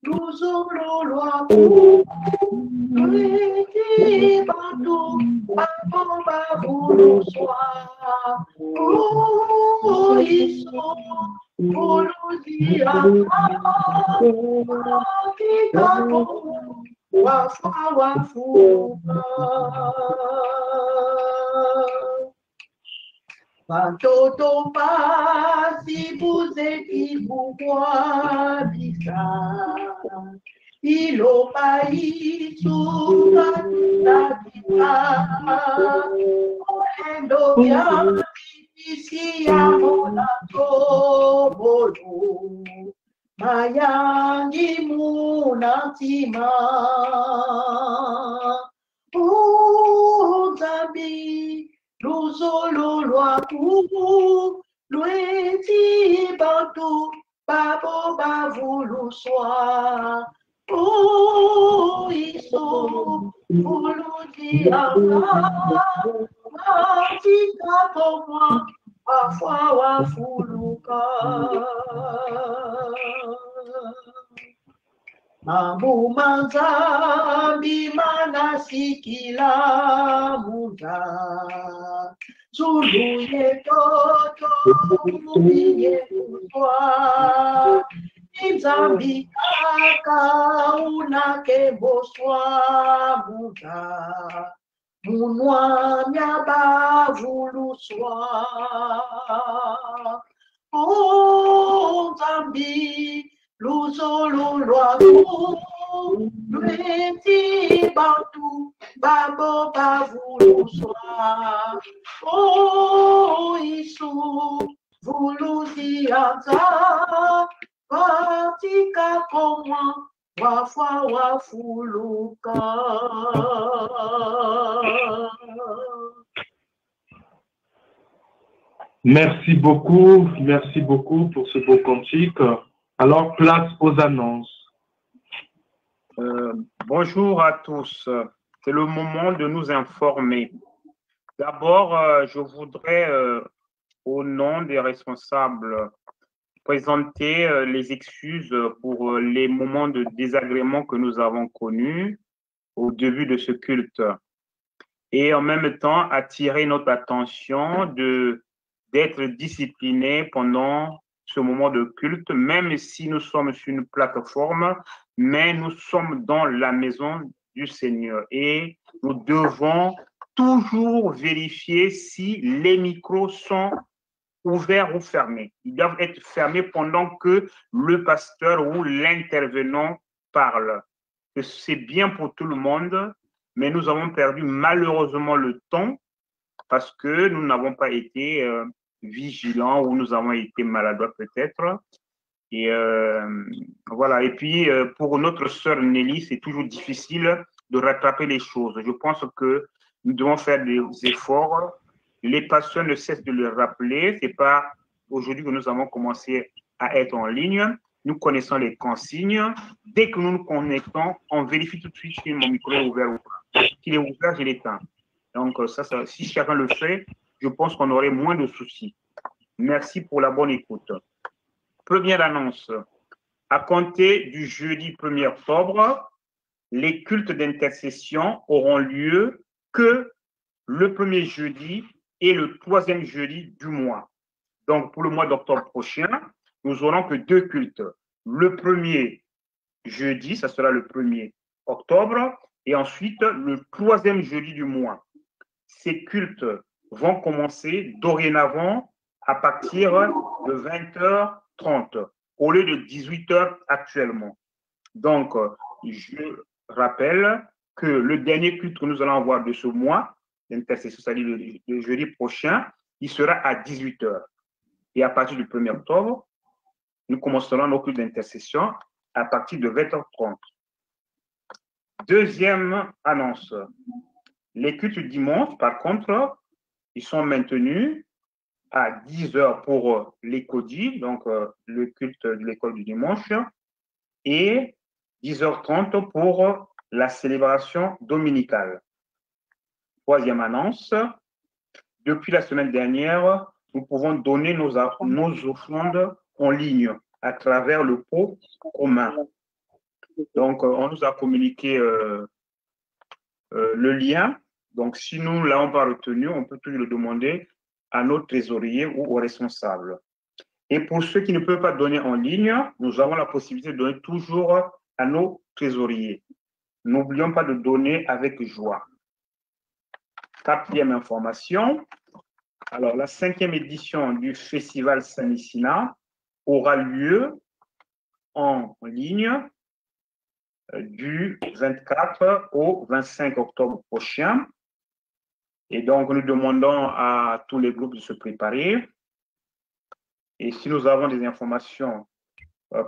luzolo lwaku Lweti batu babo babulu swa Isu buluzi Kikaku wafa wafuka Watoto pasi buzeti bukwa bisa Ilo paisu katika Oendo ya isi ya mona tobolo Mayangi munatima Zambi luzolo lwaku Lweti bantu babo bavulu swa Isu buluji anga Matika komwa wafwa wafuluka Mambu manzambi manasikila muda Zuluye toto mubiye kutwa Nzambi kaka unakeboswa muda Munwa myaba vuluswa Nzambi luzolo lwaku Lweti bantu babo bavuluswa Isu vuluzi anza Katika komwa wafwa wafuluka Merci beaucoup pour ce beau cantique. Alors, place aux annonces. Bonjour à tous. C'est le moment de nous informer. D'abord, je voudrais, au nom des responsables, présenter les excuses pour les moments de désagrément que nous avons connus au début de ce culte. Et en même temps, attirer notre attention d'être disciplinés pendant ce moment de culte, même si nous sommes sur une plateforme, mais nous sommes dans la maison du Seigneur. Et nous devons toujours vérifier si les micros sont ouverts ou fermés. Ils doivent être fermés pendant que le pasteur ou l'intervenant parle. C'est bien pour tout le monde, mais nous avons perdu malheureusement le temps parce que nous n'avons pas été vigilants ou nous avons été maladroits peut-être. Et voilà. Et puis, pour notre sœur Nelly, c'est toujours difficile de rattraper les choses. Je pense que nous devons faire des efforts. Les pasteurs ne cessent de le rappeler. Ce n'est pas aujourd'hui que nous avons commencé à être en ligne. Nous connaissons les consignes. Dès que nous nous connectons, on vérifie tout de suite si mon micro est ouvert ou pas. S'il est ouvert, je l'éteins. Donc, ça, si chacun le fait, je pense qu'on aurait moins de soucis. Merci pour la bonne écoute. Première annonce. À compter du jeudi 1er octobre, les cultes d'intercession auront lieu que le premier jeudi et le troisième jeudi du mois. Donc, pour le mois d'octobre prochain, nous n'aurons que 2 cultes. Le premier jeudi, ça sera le 1er octobre, et ensuite le troisième jeudi du mois. Ces cultes vont commencer dorénavant à partir de 20h30, au lieu de 18h actuellement. Donc, je rappelle que le dernier culte que nous allons avoir de ce mois, l'intercession, c'est-à-dire le jeudi prochain, il sera à 18h. Et à partir du 1er octobre, nous commencerons nos cultes d'intercession à partir de 20h30. Deuxième annonce. Les cultes du dimanche, par contre, ils sont maintenus à 10h pour l'écodie, donc le culte de l'école du dimanche, et 10h30 pour la célébration dominicale. Troisième annonce. Depuis la semaine dernière, nous pouvons donner nos offrandes en ligne à travers le pot commun. Donc, on nous a communiqué le lien. Donc, si nous ne l'avons pas retenu, on peut toujours le demander à notre trésorier ou au responsable. Et pour ceux qui ne peuvent pas donner en ligne, nous avons la possibilité de donner toujours à nos trésoriers. N'oublions pas de donner avec joie. Quatrième information. Alors, la 5e édition du Festival Sanicina aura lieu en ligne du 24 au 25 octobre prochain. Et donc, nous demandons à tous les groupes de se préparer. Et si nous avons des informations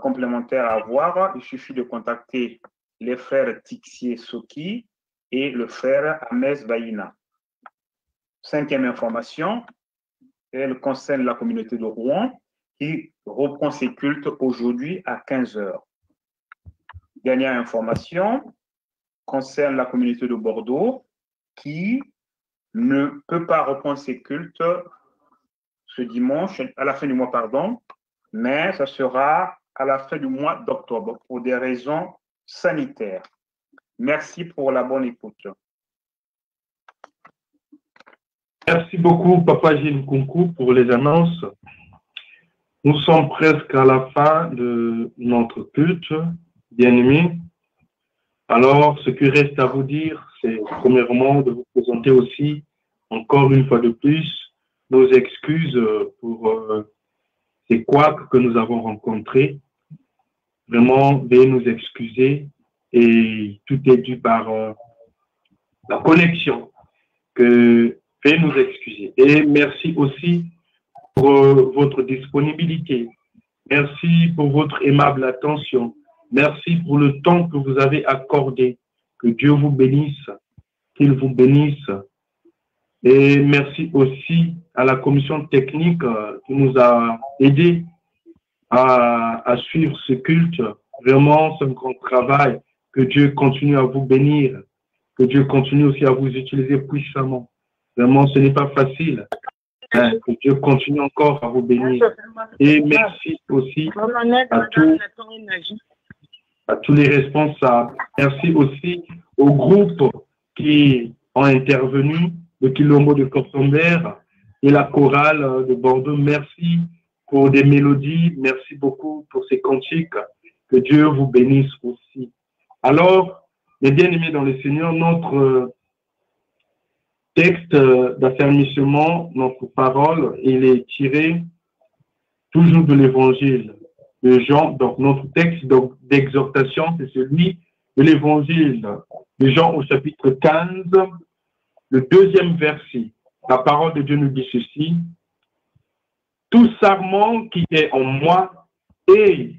complémentaires à avoir, il suffit de contacter les frères Tixier Soki et le frère Ames Baïna. 5e information, elle concerne la communauté de Rouen qui reprend ses cultes aujourd'hui à 15h. Dernière information concerne la communauté de Bordeaux qui ne peut pas reprendre ses cultes ce dimanche, à la fin du mois, pardon, mais ça sera à la fin du mois d'octobre pour des raisons sanitaires. Merci pour la bonne écoute. Merci beaucoup, Papa Gilles Kunku, pour les annonces. Nous sommes presque à la fin de notre culte, bien-aimés. Alors, ce qui reste à vous dire, c'est premièrement de vous présenter aussi, encore une fois de plus, nos excuses pour ces couacs que nous avons rencontrés. Vraiment, veuillez nous excuser et tout est dû par la connexion. Veuillez nous excuser. Et merci aussi pour votre disponibilité. Merci pour votre aimable attention. Merci pour le temps que vous avez accordé. Que Dieu vous bénisse, qu'il vous bénisse Et merci aussi à la commission technique qui nous a aidés à suivre ce culte. Vraiment, c'est un grand travail. Que Dieu continue à vous bénir. Que Dieu continue aussi à vous utiliser puissamment. Vraiment, ce n'est pas facile. Hein, que Dieu continue encore à vous bénir. Et merci aussi à tous les responsables. Merci aussi aux groupes qui ont intervenu, le Quilombo de Cortombert et la chorale de Bordeaux. Merci pour des mélodies. Merci beaucoup pour ces cantiques. Que Dieu vous bénisse aussi. Alors, mes bien-aimés dans le Seigneur, notre texte d'affermissement, notre parole, il est tiré toujours de l'évangile de Jean. Donc, notre texte d'exhortation, c'est celui de l'évangile de Jean au chapitre 15, le 2e verset. La parole de Dieu nous dit ceci: tout sarment qui est en moi et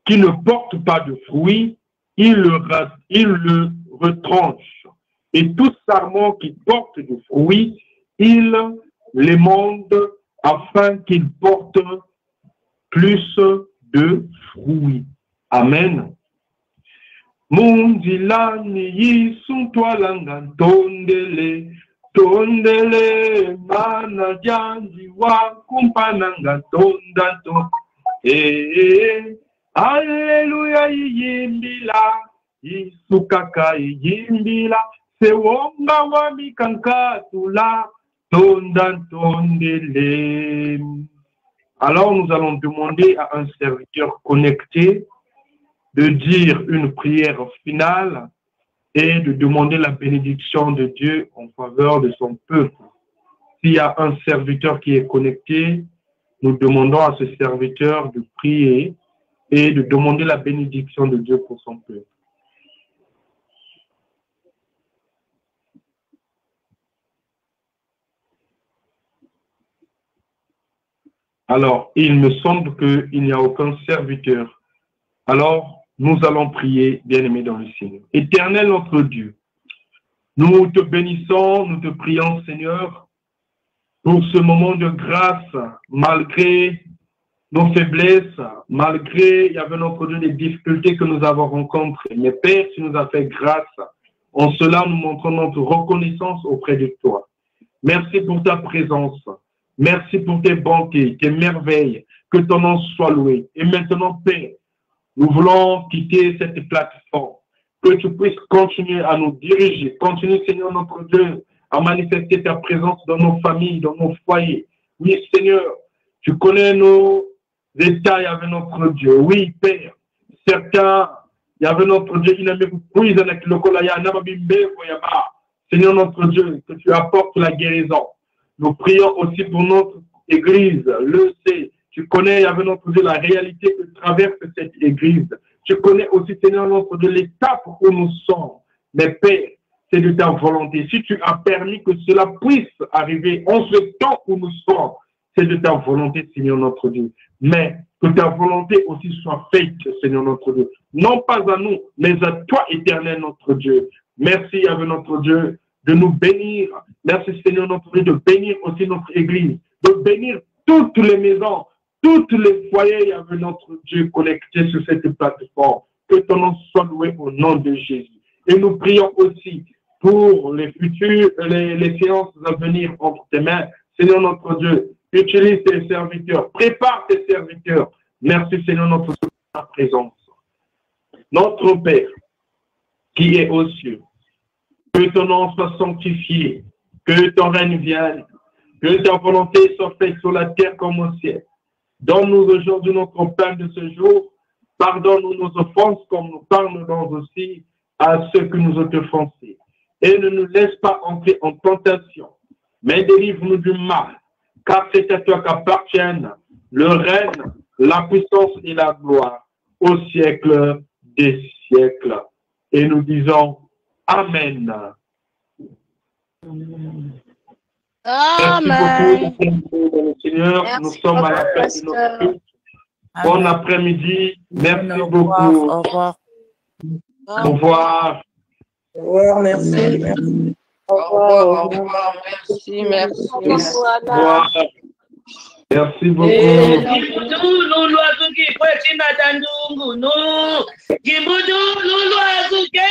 qui ne porte pas de fruits, il le retranche. Et tout sarment qui porte du fruit, il l'émonde afin qu'il porte plus de fruits. Amen. Mundilani yisuntwalanga tondele tondele mana janji wa kumpananga tondato. Alléluia yimbila yisukaka yimbila sewonga wa mikanka tula tondantondele. Alors nous allons demander à un serviteur connecté de dire une prière finale et de demander la bénédiction de Dieu en faveur de son peuple. S'il y a un serviteur qui est connecté, nous demandons à ce serviteur de prier et de demander la bénédiction de Dieu pour son peuple. Alors, il me semble qu'il n'y a aucun serviteur. Alors, nous allons prier, bien-aimés dans le Seigneur. Éternel notre Dieu, nous te bénissons, nous te prions, Seigneur, pour ce moment de grâce, malgré nos faiblesses, malgré, il y avait notre Dieu, les difficultés que nous avons rencontrées. Mais Père, tu nous as fait grâce. En cela, nous montrons notre reconnaissance auprès de toi. Merci pour ta présence. Merci pour tes bontés, tes merveilles. Que ton nom soit loué. Et maintenant, Père, nous voulons quitter cette plateforme. Que tu puisses continuer à nous diriger. Continue, Seigneur, notre Dieu, à manifester ta présence dans nos familles, dans nos foyers. Oui, Seigneur, tu connais nos détails avec notre Dieu. Oui, Père. Certains, il y avait notre Dieu, il a mis prise avec le colaya, Seigneur, notre Dieu, que tu apportes la guérison. Nous prions aussi pour notre Église. Le sais, tu connais avec notre Dieu la réalité que traverse cette Église. Tu connais aussi, Seigneur, notre Dieu, l'étape où nous sommes. Mais Père, c'est de ta volonté. Si tu as permis que cela puisse arriver en ce temps où nous sommes, c'est de ta volonté, Seigneur, notre Dieu. Mais que ta volonté aussi soit faite, Seigneur, notre Dieu. Non pas à nous, mais à toi, éternel, notre Dieu. Merci avec notre Dieu de nous bénir. Merci, Seigneur, notre Dieu, de bénir aussi notre Église, de bénir toutes les maisons, tous les foyers avec notre Dieu connectés sur cette plateforme. Que ton nom soit loué au nom de Jésus. Et nous prions aussi pour les futurs, les séances à venir entre tes mains. Seigneur, notre Dieu, utilise tes serviteurs, prépare tes serviteurs. Merci, Seigneur, notre Dieu, pour ta présence. Notre Père, qui est aux cieux, que ton nom soit sanctifié, que ton règne vienne, que ta volonté soit faite sur la terre comme au ciel. Donne-nous aujourd'hui notre pain de ce jour. Pardonne-nous nos offenses comme nous pardonnons aussi à ceux que nous ont offensés. Et ne nous laisse pas entrer en tentation, mais délivre-nous du mal, car c'est à toi qu'appartiennent le règne, la puissance et la gloire au siècle des siècles. Et nous disons Amen. Amen. Merci beaucoup, Seigneur. Nous sommes à la fin de notre culte. Bon après-midi. Merci beaucoup. Au revoir. Au revoir. Au revoir, merci. Au revoir, au revoir. Merci, merci. Voilà. Merci beaucoup. Lulu azuki kwetina tandungu no. Kimbudu lulu azuke